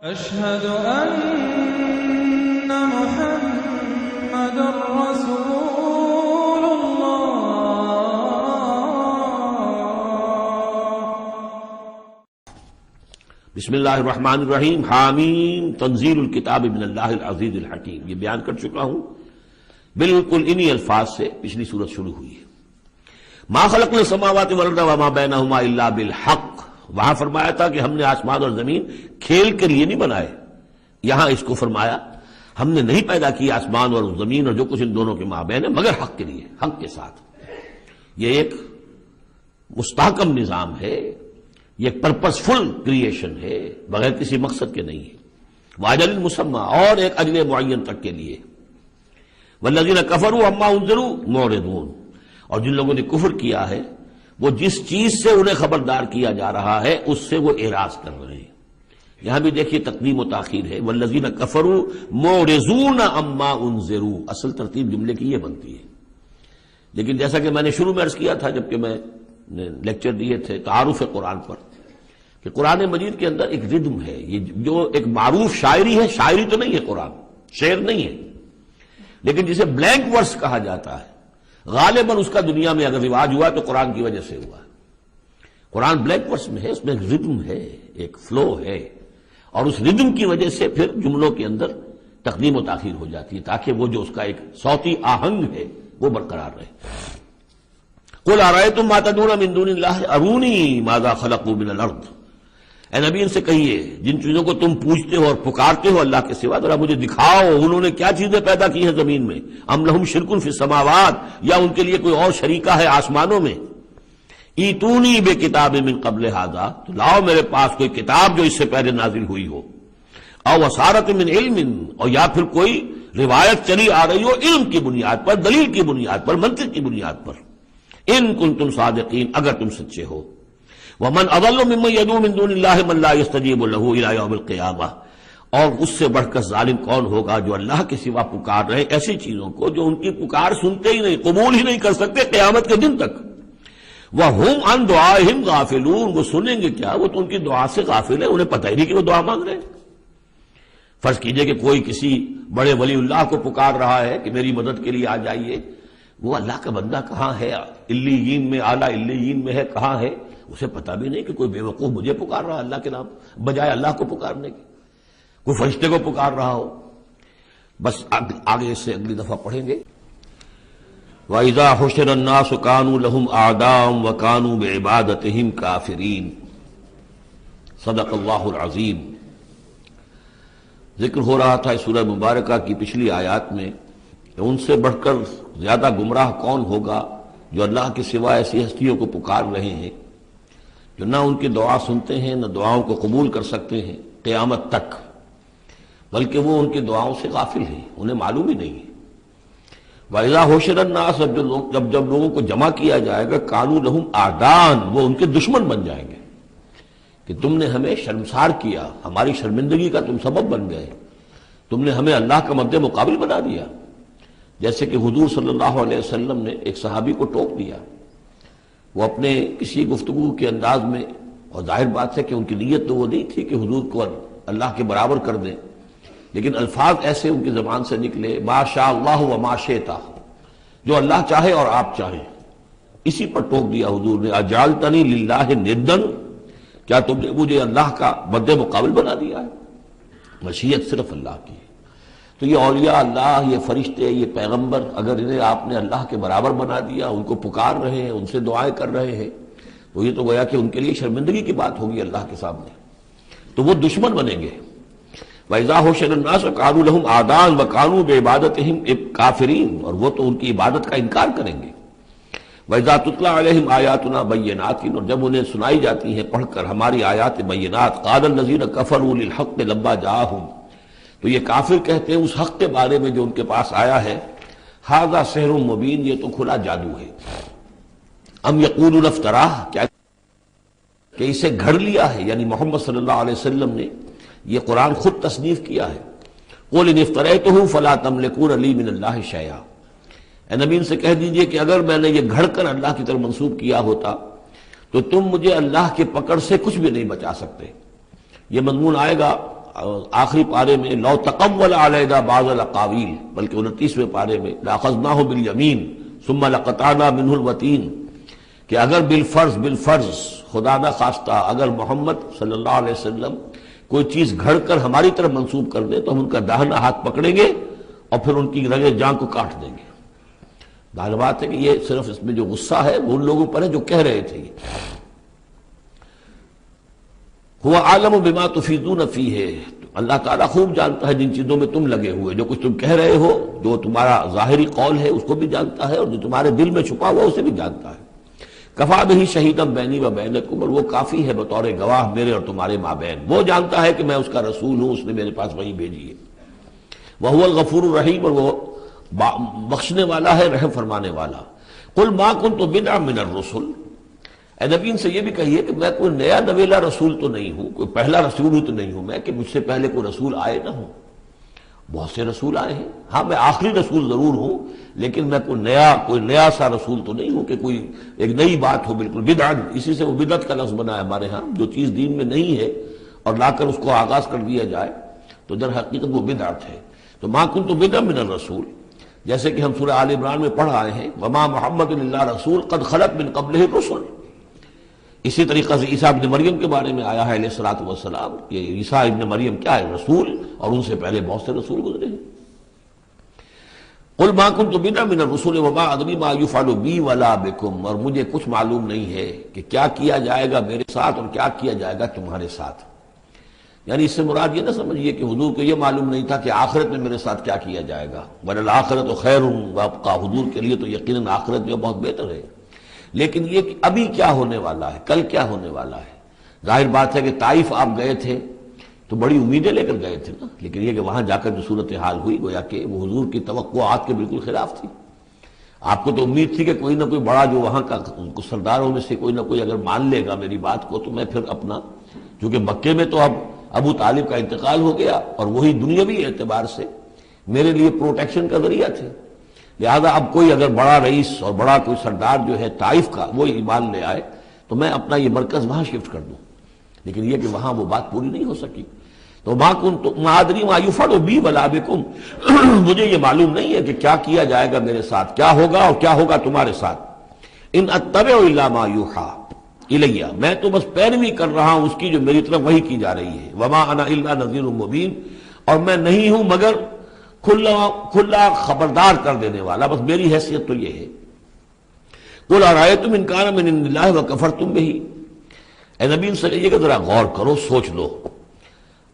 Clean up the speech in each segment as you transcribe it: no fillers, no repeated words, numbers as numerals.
أشهد أن محمد رسول الله. بسم اللہ الرحمن الرحیم. حامیم تنزیل الکتاب من اللہ العزیز الحکیم. یہ بیان کر چکا ہوں بالکل انہی الفاظ سے پچھلی سورت شروع ہوئی ہے. ما خلقنا السماوات والارض وما بینہما الا بالحق. وہاں فرمایا تھا کہ ہم نے آسمان اور زمین کھیل کے لیے نہیں بنائے. یہاں اس کو فرمایا ہم نے نہیں پیدا کی آسمان اور زمین اور جو کچھ ان دونوں کے مابین ہے مگر حق کے لیے، حق کے ساتھ. یہ ایک مستحکم نظام ہے، یہ پرپس فل کریشن ہے، بغیر کسی مقصد کے نہیں ہے. واجل مسمى، اور ایک اجل معین تک کے لیے. والذین کفروا عما انذروا معرضون. اور جن لوگوں نے کفر کیا ہے وہ جس چیز سے انہیں خبردار کیا جا رہا ہے اس سے وہ اعراض کر رہے ہیں. یہاں بھی دیکھیے تقدیم و تاخیر ہے. والذین کفروا معرضون عما انذروا. اصل ترتیب جملے کی یہ بنتی ہے، لیکن جیسا کہ میں نے شروع میں عرض کیا تھا جبکہ میں نے لیکچر دیے تھے تعارف قرآن پر، کہ قرآن مجید کے اندر ایک ردم ہے. یہ جو ایک معروف شاعری ہے، شاعری تو نہیں ہے، قرآن شعر نہیں ہے، لیکن جسے بلینک ورس کہا جاتا ہے. غالباً اس کا دنیا میں اگر رواج ہوا تو قرآن کی وجہ سے ہوا. قرآن بلینک ورس میں ہے، اس میں ایک ردم ہے، ایک فلو ہے، اور اس ردم کی وجہ سے پھر جملوں کے اندر تقدیم و تاخیر ہو جاتی ہے تاکہ وہ جو اس کا ایک صوتی آہنگ ہے وہ برقرار رہے. قل ارأیتم ما تدعون من دون اللہ ارونی ماذا خلقوا من الارض. اے نبی ان سے کہیے جن چیزوں کو تم پوچھتے ہو اور پکارتے ہو اللہ کے سوا، ذرا مجھے دکھاؤ انہوں نے کیا چیزیں پیدا کی ہیں زمین میں. ام لہم شرک فی السماوات، یا ان کے لیے کوئی اور شریکہ ہے آسمانوں میں. ایتونی بے کتاب من قبل ھذا، تو لاؤ میرے پاس کوئی کتاب جو اس سے پہلے نازل ہوئی ہو. او اثارۃ من علم، اور یا پھر کوئی روایت چلی آ رہی ہو علم کی بنیاد پر، دلیل کی بنیاد پر، منطق کی بنیاد پر. ان کنتم صادقین، اگر تم سچے ہو. ومن اضل ممن يدعو من دون الله من لا يستجيب له الى يوم القيامه. اور اس سے بڑھ کر ظالم کون ہوگا جو اللہ کے سوا پکار رہے ایسی چیزوں کو جو ان کی پکار سنتے ہی نہیں، قبول ہی نہیں کر سکتے قیامت کے دن تک. وهم عن دعائهم غافلون، وہ سنیں گے کیا، وہ تو ان کی دعا سے غافل ہیں، انہیں پتہ ہی نہیں کہ وہ دعا مانگ رہے ہیں. فرض کیجئے کہ کوئی کسی بڑے ولی اللہ کو پکار رہا ہے کہ میری مدد کے لیے آ جائیے. وہ اللہ کا بندہ کہاں ہے، علیین میں، اعلیٰ علیین میں ہے، کہاں ہے، اسے پتہ بھی نہیں کہ کوئی بے وقوف مجھے پکار رہا اللہ کے نام بجائے اللہ کو پکارنے کے، کوئی فرشتے کو پکار رہا ہو. بس آگے اس سے اگلی دفعہ پڑھیں گے. وَإِذَا حُشِرَ النَّاسُ كَانُوا لَهُمْ أَعْدَاءً وَكَانُوا بِعِبَادَتِهِمْ كَافِرِينَ. صدق اللہ العظیم. ذکر ہو رہا تھا اس سورہ مبارکہ کی پچھلی آیات میں کہ ان سے بڑھ کر زیادہ گمراہ کون ہوگا جو اللہ کے سوا ایسی ہستیوں کو پکار رہے ہیں جو نہ ان کی دعا سنتے ہیں، نہ دعاؤں کو قبول کر سکتے ہیں قیامت تک، بلکہ وہ ان کی دعاؤں سے غافل ہیں، انہیں معلوم ہی نہیں ہے. وَإِذَا حُشِرَ النَّاسُ، جب لوگوں کو جمع کیا جائے گا، كَانُوا لَهُمْ أَعْدَاءً، وہ ان کے دشمن بن جائیں گے کہ تم نے ہمیں شرمسار کیا، ہماری شرمندگی کا تم سبب بن گئے، تم نے ہمیں اللہ کا مد مقابل بنا دیا. جیسے کہ حضور صلی اللہ علیہ وسلم نے ایک صحابی کو ٹوک دیا، وہ اپنے کسی گفتگو کے انداز میں، اور ظاہر بات ہے کہ ان کی نیت تو وہ نہیں تھی کہ حضور کو اللہ کے برابر کر دیں، لیکن الفاظ ایسے ان کی زبان سے نکلے، ما شاء اللہ و ما شئت، جو اللہ چاہے اور آپ چاہیں. اسی پر ٹوک دیا حضور نے، اجعلتنی للہ ندًا، کیا تم نے مجھے اللہ کا مد مقابل بنا دیا ہے. مشیت صرف اللہ کی ہے. تو یہ اولیاء اللہ، یہ فرشتے، یہ پیغمبر، اگر انہیں آپ نے اللہ کے برابر بنا دیا، ان کو پکار رہے ہیں، ان سے دعائیں کر رہے ہیں، تو یہ تو گویا کہ ان کے لیے شرمندگی کی بات ہوگی اللہ کے سامنے، تو وہ دشمن بنیں گے. وَإِذَا حُشِرَ النَّاسُ كَانُوا لَهُمْ أَعْدَاءً وَكَانُوا بِعِبَادَتِهِمْ كَافِرِينَ، اور وہ تو ان کی عبادت کا انکار کریں گے. وَإِذَا تُتْلَىٰ عَلَيْهِمْ آيَاتُنَا بَيِّنَاتٍ، اور جب انہیں سنائی جاتی ہیں پڑھ کر ہماری آیات بینات، قَالَ الَّذِينَ كَفَرُوا لِلْحَقِّ لَمَّا جَاءَهُمْ، تو یہ کافر کہتے ہیں اس حق کے بارے میں جو ان کے پاس آیا ہے، ھذا سحر مبین، یہ تو کھلا جادو ہے. ام یقولون افتراہ، کیا کہ اسے گھڑ لیا ہے، یعنی محمد صلی اللہ علیہ وسلم نے یہ قرآن خود تصنیف کیا ہے. قل ان افتریتہ فلا تملکون لی من اللہ شیئا. اے نبی ان سے کہہ دیجئے کہ اگر میں نے یہ گھڑ کر اللہ کی طرف منسوب کیا ہوتا تو تم مجھے اللہ کے پکڑ سے کچھ بھی نہیں بچا سکتے. یہ مضمون آئے گا آخری پارے میں لو تقول علینا بعض الاقاویل، بلکہ 29ویں پارے میں لاخذناہ بالیمین ثم لقطعنا منہ الوتین، کہ اگر بالفرض خدا نہ خواستہ اگر محمد صلی اللہ علیہ وسلم کوئی چیز گھڑ کر ہماری طرف منسوب کر دیں تو ہم ان کا داہنا ہاتھ پکڑیں گے اور پھر ان کی رگے جان کو کاٹ دیں گے۔ ظاہر بات ہے کہ یہ صرف اس میں جو غصہ ہے وہ ان لوگوں پر ہے جو کہہ رہے تھے۔ هو عالم بما تفیضون فیہ، اللہ تعالیٰ خوب جانتا ہے جن چیزوں میں تم لگے ہوئے، جو کچھ تم کہہ رہے ہو، جو تمہارا ظاہری قول ہے اس کو بھی جانتا ہے، اور جو تمہارے دل میں چھپا ہوا اسے بھی جانتا ہے۔ کفا بہ شہیدا بینی و بینکم، اور وہ کافی ہے بطور گواہ میرے اور تمہارے مابین، وہ جانتا ہے کہ میں اس کا رسول ہوں، اس نے میرے پاس وحی بھیجی ہے۔ وہو الغفور الرحیم، اور وہ بخشنے والا ہے، رحم فرمانے والا۔ قل ما کنت بدعا من الرسل، اے نبی ان سے یہ بھی کہیے کہ میں کوئی نیا نویلا رسول تو نہیں ہوں، کوئی پہلا رسول ہوں تو نہیں ہوں میں کہ مجھ سے پہلے کوئی رسول آئے نہ ہوں۔ بہت سے رسول آئے ہیں، ہاں میں آخری رسول ضرور ہوں، لیکن میں کوئی نیا سا رسول تو نہیں ہوں کہ کوئی ایک نئی بات ہو بالکل۔ بدعت، اسی سے وہ بدعت کا لفظ بنا ہے ہمارے ہاں، جو چیز دین میں نہیں ہے اور لا کر اس کو آغاز کر دیا جائے تو در حقیقت وہ بدعت ہے۔ تو ما کنت بدعا من الرسول، جیسے کہ ہم سورہ آل عمران میں پڑھ آئے ہیں، وما محمد الا رسول قد خلت من قبلہ الرسل۔ اسی طریقہ سے عیسیٰ ابن مریم کے بارے میں آیا ہے علیہ الصلوۃ والسلام کہ عیسیٰ ابن مریم کیا ہے؟ رسول، اور ان سے پہلے بہت سے رسول گزرے ہیں۔ قل ما کنت بدعا من الرسل وما ادری ما یفعل بی ولا بکم، اور مجھے کچھ معلوم نہیں ہے کہ کیا کیا جائے گا میرے ساتھ اور کیا کیا جائے گا تمہارے ساتھ۔ یعنی اس سے مراد یہ نہ سمجھیے کہ حضور کو یہ معلوم نہیں تھا کہ آخرت میں میرے ساتھ کیا کیا جائے گا، وَلَلْآخِرَةُ خَيْرٌ وَأَبْقَىٰ، حضور کے لیے تو یقیناً آخرت جو بہت بہتر ہے، لیکن یہ کہ ابھی کیا ہونے والا ہے، کل کیا ہونے والا ہے۔ ظاہر بات ہے کہ طائف آپ گئے تھے تو بڑی امیدیں لے کر گئے تھے نا، لیکن یہ کہ وہاں جا کر جو صورتحال ہوئی گویا کہ وہ حضور کی توقعات کے بالکل خلاف تھی۔ آپ کو تو امید تھی کہ کوئی نہ کوئی بڑا جو وہاں کا سرداروں میں سے کوئی نہ کوئی اگر مان لے گا میری بات کو تو میں پھر اپنا، چونکہ مکے میں تو اب ابو طالب کا انتقال ہو گیا اور وہی دنیاوی اعتبار سے میرے لیے پروٹیکشن کا ذریعہ تھے، لہذا اب کوئی اگر بڑا رئیس اور بڑا کوئی سردار جو ہے طائف کا وہ ایمان لے آئے تو میں اپنا یہ مرکز وہاں شفٹ کر دوں، لیکن یہ کہ وہاں وہ بات پوری نہیں ہو سکی۔ تو ما ادری ما یفعل بی ولا بکم، مجھے یہ معلوم نہیں ہے کہ کیا کیا جائے گا میرے ساتھ، کیا ہوگا اور کیا ہوگا تمہارے ساتھ۔ ان اتبع الا ما یوحی الیہ، میں تو بس پیروی کر رہا ہوں اس کی جو میری طرف وحی کی جا رہی ہے۔ وما انا الا نذیر مبین، اور میں نہیں ہوں مگر کھلا خبردار کر دینے والا، بس میری حیثیت تو یہ ہے۔ قل ارأیتم ان کان من عند اللہ وکفرتم بہ، اے نبی ان سے کہیے کہ ذرا غور کرو، سوچ لو،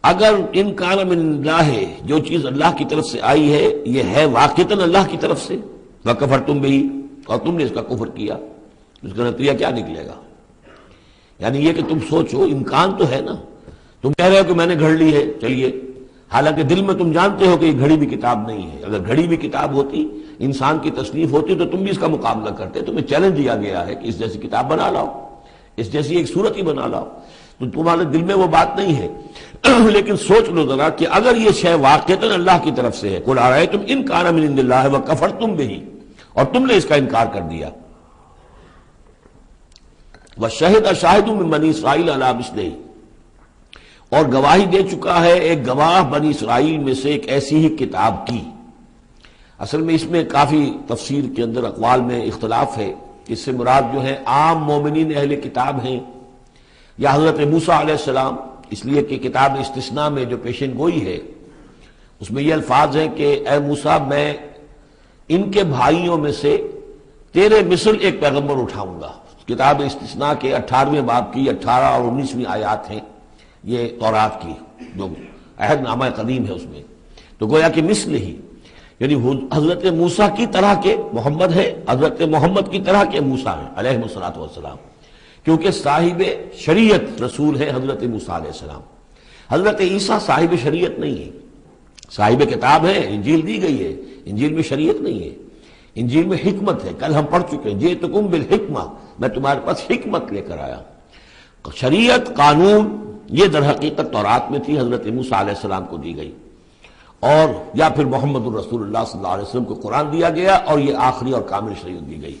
اگر ان کان من عند اللہ، جو چیز اللہ کی طرف سے آئی ہے یہ ہے واقعتاً اللہ کی طرف سے، وکفرتم بہ، اور تم نے اس کا کفر کیا، اس کا نتیجہ کیا نکلے گا؟ یعنی یہ کہ تم سوچو، امکان تو ہے نا، تم کہہ رہے ہو کہ میں نے گھڑ لی ہے، چلیے، حالانکہ دل میں تم جانتے ہو کہ یہ گھڑی بھی کتاب نہیں ہے، اگر گھڑی بھی کتاب ہوتی، انسان کی تصنیف ہوتی تو تم بھی اس کا مقابلہ کرتے، تمہیں چیلنج دیا گیا ہے کہ اس جیسی کتاب بنا لاؤ، اس جیسی ایک صورت ہی بنا لاؤ، تو تمہارے دل میں وہ بات نہیں ہے۔ لیکن سوچ لو ذرا کہ اگر یہ شے واقعتاً اللہ کی طرف سے ہے، قل ارأیتم ان کان من عند اللہ وکفرتم بہ، اور تم نے اس کا انکار کر دیا، وشہد شاہد من بنی اسرائیل علی مثلہ، اور گواہی دے چکا ہے ایک گواہ بنی اسرائیل میں سے ایک ایسی ہی کتاب کی۔ اصل میں اس میں کافی تفسیر کے اندر اقوال میں اختلاف ہے، اس سے مراد جو ہے عام مومنین اہل کتاب ہیں یا حضرت موسیٰ علیہ السلام، اس لیے کہ کتاب استثناء میں جو پیشن گوئی ہے اس میں یہ الفاظ ہیں کہ اے موسیٰ میں ان کے بھائیوں میں سے تیرے مثل ایک پیغمبر اٹھاؤں گا۔ کتاب استثناء کے 18ویں باب کی 18 اور 19ویں آیات ہیں یہ تورات کی، جو عہد نامہ قدیم ہے اس میں، تو گویا کہ مثل ہی، یعنی حضرت موسیٰ کی طرح کے محمد ہے، حضرت محمد کی طرح کے موسیٰ ہیں علیہ الصلوۃ والسلام، کیونکہ صاحب شریعت رسول ہے حضرت موسیٰ علیہ السلام۔ حضرت عیسیٰ صاحب شریعت نہیں ہے، صاحب کتاب ہے، انجیل دی گئی ہے، انجیل میں شریعت نہیں ہے، انجیل میں حکمت ہے، کل ہم پڑھ چکے ہیں جئتکم بالحکمہ، میں تمہارے پاس حکمت لے کر آیا۔ شریعت، قانون، یہ در حقیقت تورات میں تھی، حضرت موسیٰ علیہ السلام کو دی گئی، اور یا پھر محمد الرسول اللہ صلی اللہ علیہ وسلم کو قرآن دیا گیا اور یہ آخری اور کامل شریعت دی گئی۔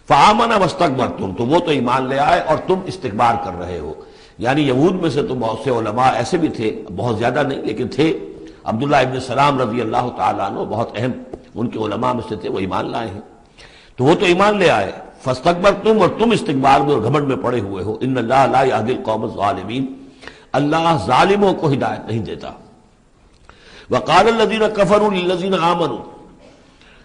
فآمن واستکبرتم، تو وہ تو ایمان لے آئے اور تم استکبار کر رہے ہو۔ یعنی یہود میں سے تو بہت سے علماء ایسے بھی تھے، بہت زیادہ نہیں لیکن تھے، عبداللہ ابن سلام رضی اللہ تعالیٰ عنہ بہت اہم ان کے علماء میں سے تھے، وہ ایمان لائے ہیں۔ تو وہ تو ایمان لے آئے، فاستکبرتم، اور تم استکبار میں اور گھمنڈ میں پڑے ہوئے ہو، ان اللہ لا یہدی القوم الظالمین، اللہ ظالموں کو ہدایت نہیں دیتا۔ وقال الذین کفروا للذین آمنوا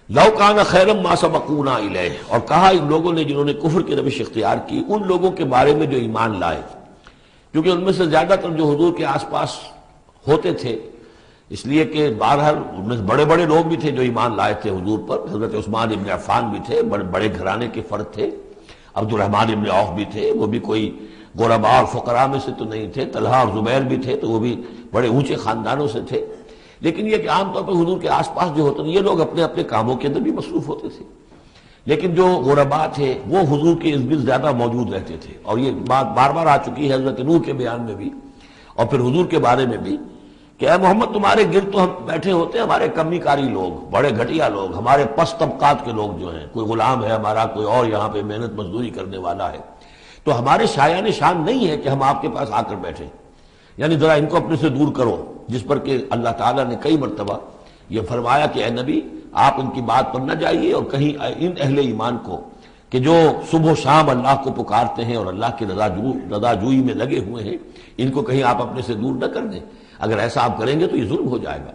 لو کان خیرا ما سبقونا الیہ، اور کہا ان لوگوں نے جنہوں نے کفر کی روش اختیار کی ان لوگوں کے بارے میں جو ایمان لائے، کیونکہ ان میں سے زیادہ تر جو حضور کے آس پاس ہوتے تھے، اس لیے کہ بہرحال ان میں بڑے بڑے لوگ بھی تھے جو ایمان لائے تھے حضور پر، حضرت عثمان ابن عفان بھی تھے، بڑے بڑے گھرانے کے فرد تھے، عبد الرحمن ابن عوف بھی تھے، وہ بھی کوئی غرباء اور فقراء میں سے تو نہیں تھے، طلحہ اور زبیر بھی تھے تو وہ بھی بڑے اونچے خاندانوں سے تھے، لیکن یہ کہ عام طور پر حضور کے آس پاس جو ہوتے ہیں یہ لوگ اپنے اپنے کاموں کے اندر بھی مصروف ہوتے تھے، لیکن جو غرباء تھے وہ حضور کے ارد گرد زیادہ موجود رہتے تھے، اور یہ بات بار بار آ چکی ہے حضرت نوح کے بیان میں بھی اور پھر حضور کے بارے میں بھی کہ اے محمد تمہارے گرد تو ہم بیٹھے ہوتے ہیں ہمارے کمی کاری لوگ، بڑے گھٹیا لوگ، ہمارے پست طبقات کے لوگ جو ہیں، کوئی غلام ہے ہمارا، کوئی اور یہاں پہ محنت مزدوری کرنے والا ہے، تو ہمارے شایان شان نہیں ہے کہ ہم آپ کے پاس آ کر بیٹھیں، یعنی ذرا ان کو اپنے سے دور کرو، جس پر کہ اللہ تعالیٰ نے کئی مرتبہ یہ فرمایا کہ اے نبی آپ ان کی بات پر نہ جائیے، اور کہیں ان اہل ایمان کو کہ جو صبح و شام اللہ کو پکارتے ہیں اور اللہ کی رضا جوئی میں لگے ہوئے ہیں، ان کو کہیں آپ اپنے سے دور نہ کر دیں، اگر ایسا آپ کریں گے تو یہ ظلم ہو جائے گا۔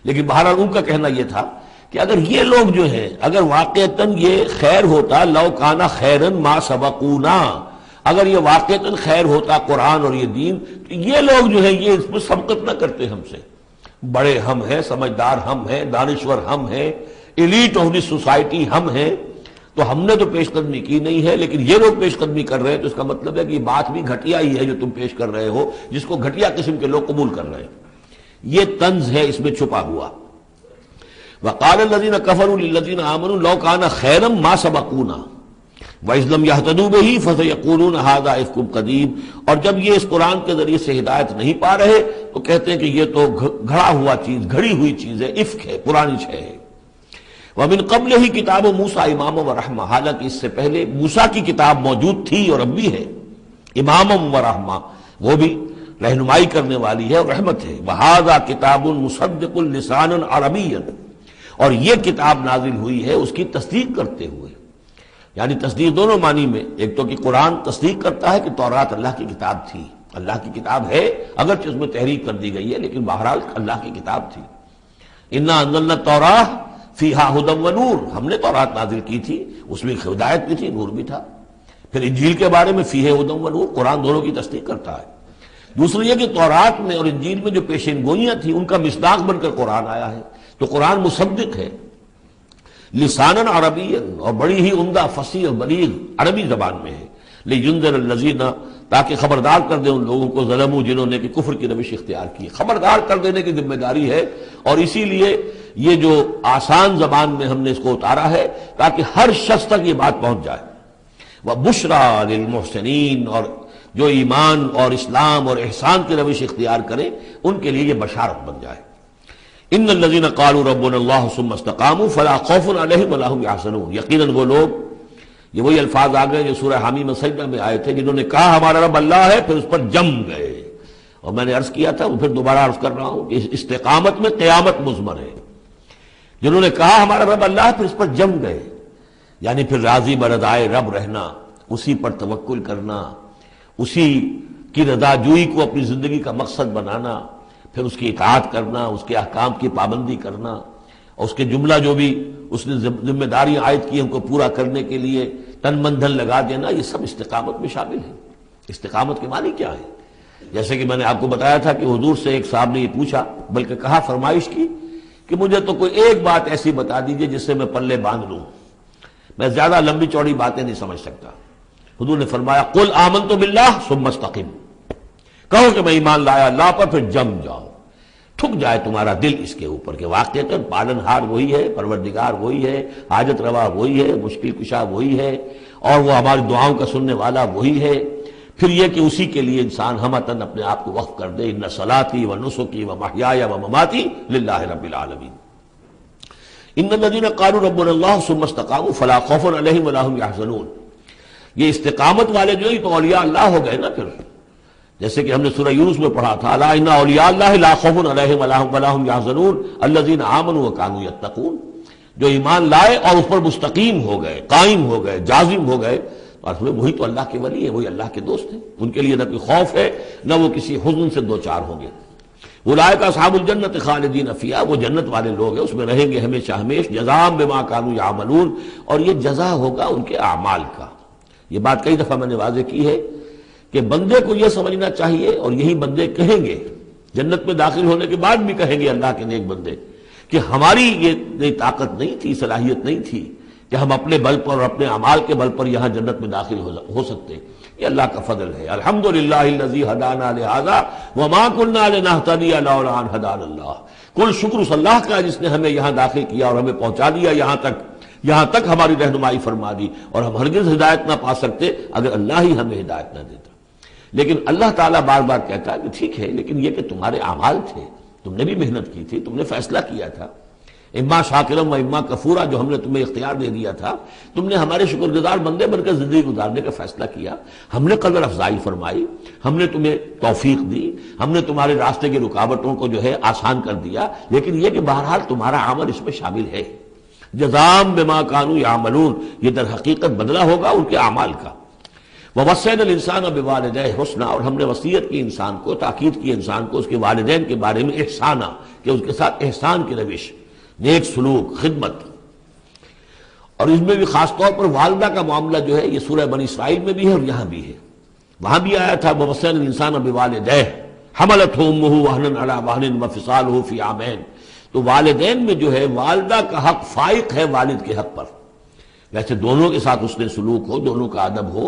لیکن بہرحال ان کا کہنا یہ تھا کہ اگر یہ لوگ جو ہیں، اگر واقعتاً یہ خیر ہوتا، لو کانا خیرن ما سبقونا، اگر یہ واقعتاً خیر ہوتا قرآن اور یہ دین، تو یہ لوگ جو ہیں یہ اس میں سبقت نہ کرتے ہم سے، بڑے ہم ہیں، سمجھدار ہم ہیں، دانشور ہم ہیں، ایلیٹ آف دی سوسائٹی ہم ہیں، تو ہم نے تو پیش قدمی کی نہیں ہے، لیکن یہ لوگ پیش قدمی کر رہے ہیں، تو اس کا مطلب ہے کہ یہ بات بھی گھٹیا ہی ہے جو تم پیش کر رہے ہو، جس کو گھٹیا قسم کے لوگ قبول کر رہے ہیں۔ یہ طنز ہے اس میں چھپا ہوا۔ وقال الذین کفروا للذین آمنوا لو کان خیرا ما سبقونا وَإِذْ لَمْ يَهْتَدُوا بِهِ فَسَيَقُولُونَ هَذَا إِفْكٌ قَدِيمٌ، اور جب یہ اس قرآن کے ذریعے سے ہدایت نہیں پا رہے تو کہتے ہیں کہ یہ تو گھڑا ہوا چیز، گھڑی ہوئی چیز ہے، افک ہے، پرانی شے ہے۔ وَمِن قَبْلِهِ کتاب موسیٰ اماما ورحمہ، حالانکہ اس سے پہلے موسیٰ کی کتاب موجود تھی اور اب بھی ہے، اماما ورحمہ، وہ بھی رہنمائی کرنے والی ہے اور رحمت ہے۔ وَهَذَا کتاب مصدق لسانا عربیا، اور یہ کتاب نازل ہوئی ہے اس کی تصدیق کرتے ہوئے، یعنی تصدیق دونوں معنی میں، ایک تو کہ قرآن تصدیق کرتا ہے کہ تورات اللہ کی کتاب تھی، اللہ کی کتاب ہے، اگرچہ اس میں تحریف کر دی گئی ہے لیکن بہرحال اللہ کی کتاب تھی۔ انا انزلنا التوراۃ فیہا ھدی ونور، ہم نے تورات نازل کی تھی، اس میں ہدایت بھی تھی، نور بھی تھا۔ پھر انجیل کے بارے میں فیہ ھدی ونور، قرآن دونوں کی تصدیق کرتا ہے۔ دوسری یہ کہ تورات میں اور انجیل میں جو پیشین گوئیاں تھیں ان کا مصداق بن کر قرآن آیا ہے، تو قرآن مصدق ہے لساناً عربیاً، اور بڑی ہی عمدہ فصیح اور بلیغ عربی زبان میں ہے، لِيُنذِرَ الَّذِينَ، تاکہ خبردار کر دیں ان لوگوں کو ظلموا، جنہوں نے کہ کفر کی روش اختیار کی، خبردار کر دینے کی ذمہ داری ہے، اور اسی لیے یہ جو آسان زبان میں ہم نے اس کو اتارا ہے تاکہ ہر شخص تک یہ بات پہنچ جائے۔ وَبُشْرَىٰ لِلْمُحْسِنِينَ، اور جو ایمان اور اسلام اور احسان کی روش اختیار کریں ان کے لیے یہ بشارت بن جائے۔ ان الذين قالوا ربنا الله ثم استقاموا فلا خوف عليهم ولا هم يحزنون، یقیناً وہ لوگ، یہ وہی الفاظ آ گئے جو سورہ حمیم سجدہ میں آئے تھے، جنہوں نے کہا ہمارا رب اللہ ہے پھر اس پر جم گئے، اور میں نے عرض کیا تھا وہ پھر دوبارہ عرض کر رہا ہوں کہ استقامت میں قیامت مضمر ہے، جنہوں نے کہا ہمارا رب اللہ ہے پھر اس پر جم گئے، یعنی پھر راضی برضائے رب رہنا، اسی پر توکل کرنا، اسی کی رضا جوئی کو اپنی زندگی کا مقصد بنانا، پھر اس کی اطاعت کرنا، اس کے احکام کی پابندی کرنا، اور اس کے جملہ جو بھی اس نے ذمہ داریاں عائد کی ان کو پورا کرنے کے لیے تن من دھن لگا دینا، یہ سب استقامت میں شامل ہے۔ استقامت کے معنی کیا ہے؟ جیسے کہ میں نے آپ کو بتایا تھا کہ حضور سے ایک صاحب نے یہ پوچھا، بلکہ کہا، فرمائش کی کہ مجھے تو کوئی ایک بات ایسی بتا دیجئے جس سے میں پلے باندھ لوں، میں زیادہ لمبی چوڑی باتیں نہیں سمجھ سکتا۔ حضور نے فرمایا قل آمنت باللہ ثم استقم، کہو کہ میں ایمان لایا اللہ پر پھر جم جاؤ، ٹھک جائے تمہارا دل اس کے اوپر کہ واقعتاً پالن ہار وہی ہے، پروردگار وہی ہے، حاجت روا وہی ہے، مشکل کشا وہی ہے، اور وہ ہماری دعاؤں کا سننے والا وہی ہے۔ پھر یہ کہ اسی کے لیے انسان ہمتاً اپنے آپ کو وقف کر دے، ان صلاتی و نسکی و محیایا و مماتی للہ رب العالمین۔ ان الذین قالوا ربنا اللہ ثم استقاموا فلا خوف علیہم ولا هم یحزنون، یہ استقامت والے جو ہی تو اولیاء اللہ ہو گئے نا، پھر جیسے کہ ہم نے سورہ یونس میں پڑھا تھا، الا ان اولیاء اللہ لا خوف علیہم ولا هم يحزنون الذین آمنوا وكانوا يتقون، جو ایمان لائے اور اس پر مستقیم ہو گئے، قائم ہو گئے، جازم ہو گئے، اور وہی تو اللہ کے ولی ہیں، وہی اللہ کے دوست ہیں، ان کے لیے نہ کوئی خوف ہے نہ وہ کسی حزن سے دوچار ہوں گے۔ اولئک اصحاب الجنت خالدین فیہا، وہ جنت والے لوگ ہیں، اس میں رہیں گے ہمیشہ ہمیش، جزاء بما كانوا يعملون، اور یہ جزا ہوگا ان کے اعمال کا۔ یہ بات کئی دفعہ میں نے واضح کی ہے کہ بندے کو یہ سمجھنا چاہیے، اور یہی بندے کہیں گے جنت میں داخل ہونے کے بعد بھی کہیں گے اللہ کے نیک بندے کہ ہماری یہ طاقت نہیں تھی، صلاحیت نہیں تھی کہ ہم اپنے بل پر اور اپنے اعمال کے بل پر یہاں جنت میں داخل ہو سکتے۔ یہ اللہ کا فضل ہے۔ الحمدللہ الذی ہدانا لہذا وما كنا لنہتدی لولا ان ہدانا اللہ، کل شکر اس اللہ کا جس نے ہمیں یہاں داخل کیا اور ہمیں پہنچا دیا یہاں تک ہماری رہنمائی فرما دی، اور ہم ہرگز ہدایت نہ پا سکتے اگر اللہ ہی ہمیں ہدایت نہ دیتا۔ لیکن اللہ تعالیٰ بار بار کہتا ہے کہ ٹھیک ہے، لیکن یہ کہ تمہارے اعمال تھے، تم نے بھی محنت کی تھی، تم نے فیصلہ کیا تھا، اما شاکرم و اما کفورا، جو ہم نے تمہیں اختیار دے دیا تھا، تم نے ہمارے شکر گزار بندے بن کر زندگی گزارنے کا فیصلہ کیا، ہم نے قدر افزائی فرمائی، ہم نے تمہیں توفیق دی، ہم نے تمہارے راستے کی رکاوٹوں کو جو ہے آسان کر دیا، لیکن یہ کہ بہرحال تمہارا عمل اس میں شامل ہے۔ جزاء بما كانوا يعملون، یہ در حقیقت بدلہ ہوگا ان کے اعمال کا۔ ووصینا الانسان بوالدیہ حسنا، اور ہم نے وصیت کی انسان کو، تاکید کی انسان کو اس کے والدین کے بارے میں احسانا، کہ اس کے ساتھ احسان کی روش، نیک سلوک، خدمت۔ اور اس میں بھی خاص طور پر والدہ کا معاملہ جو ہے یہ سورہ بنی اسرائیل میں بھی ہے اور یہاں بھی ہے۔ وہاں بھی آیا تھا ووصینا الانسان بوالدیہ حملتہ امہ وہنا علی وہن وفصالہ فی عامین، تو والدین میں جو ہے والدہ کا حق فائق ہے والد کے حق پر، ویسے دونوں کے ساتھ اس نے سلوک ہو، دونوں کا ادب ہو۔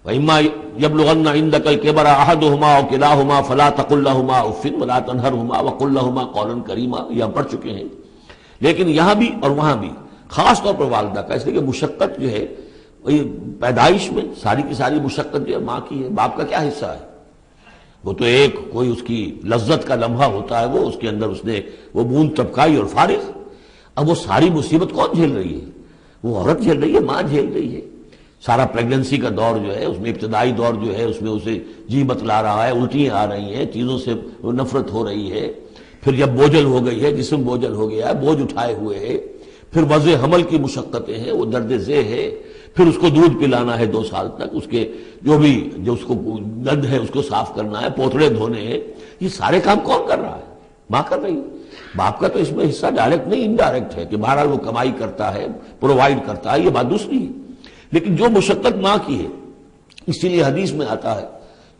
وَإِمَّا يَبْلُغَنَّ عِندَكَ الْكِبَرَ أَحَدُهُمَا أَوْ كِلَاهُمَا فَلَا تَقُل لَّهُمَا أُفٍّ وَلَا تَنْهَرْهُمَا وَقُل لَّهُمَا قَوْلًا كَرِيمًا، یہ ہم پڑھ چکے ہیں۔ لیکن یہاں بھی اور وہاں بھی خاص طور پر والدہ کا، اس لیے کہ مشقت جو ہے پیدائش میں ساری کی ساری مشقت جو ہے ماں کی ہے، باپ کا کیا حصہ ہے؟ وہ تو ایک کوئی اس کی لذت کا لمحہ ہوتا ہے، وہ اس کے اندر اس نے وہ بوند ٹپکائی اور فارغ۔ اب وہ ساری مصیبت کون جھیل رہی ہے؟ وہ عورت جھیل رہی ہے، ماں جھیل رہی ہے۔ سارا پریگننسی کا دور جو ہے، اس میں ابتدائی دور جو ہے، اس میں اسے جی بتلا رہا ہے، الٹیاں آ رہی ہیں، چیزوں سے نفرت ہو رہی ہے، پھر جب بوجھل ہو گئی ہے، جسم بوجھل ہو گیا ہے، بوجھ اٹھائے ہوئے ہے، پھر وضع حمل کی مشقتیں ہیں، وہ درد ذہ ہے، پھر اس کو دودھ پلانا ہے 2 سال تک، اس کے جو اس کو گند ہے اس کو صاف کرنا ہے، پوتڑے دھونے ہیں، یہ سارے کام کون کر رہا ہے؟ ماں کر رہی ہے۔ باپ کا تو اس میں حصہ ڈائریکٹ نہیں انڈائریکٹ ہے کہ بہرحال وہ کمائی کرتا ہے، پرووائڈ کرتا ہے، یہ بات دوسری ہے، لیکن جو مشقت ماں کی ہے۔ اسی لیے حدیث میں آتا ہے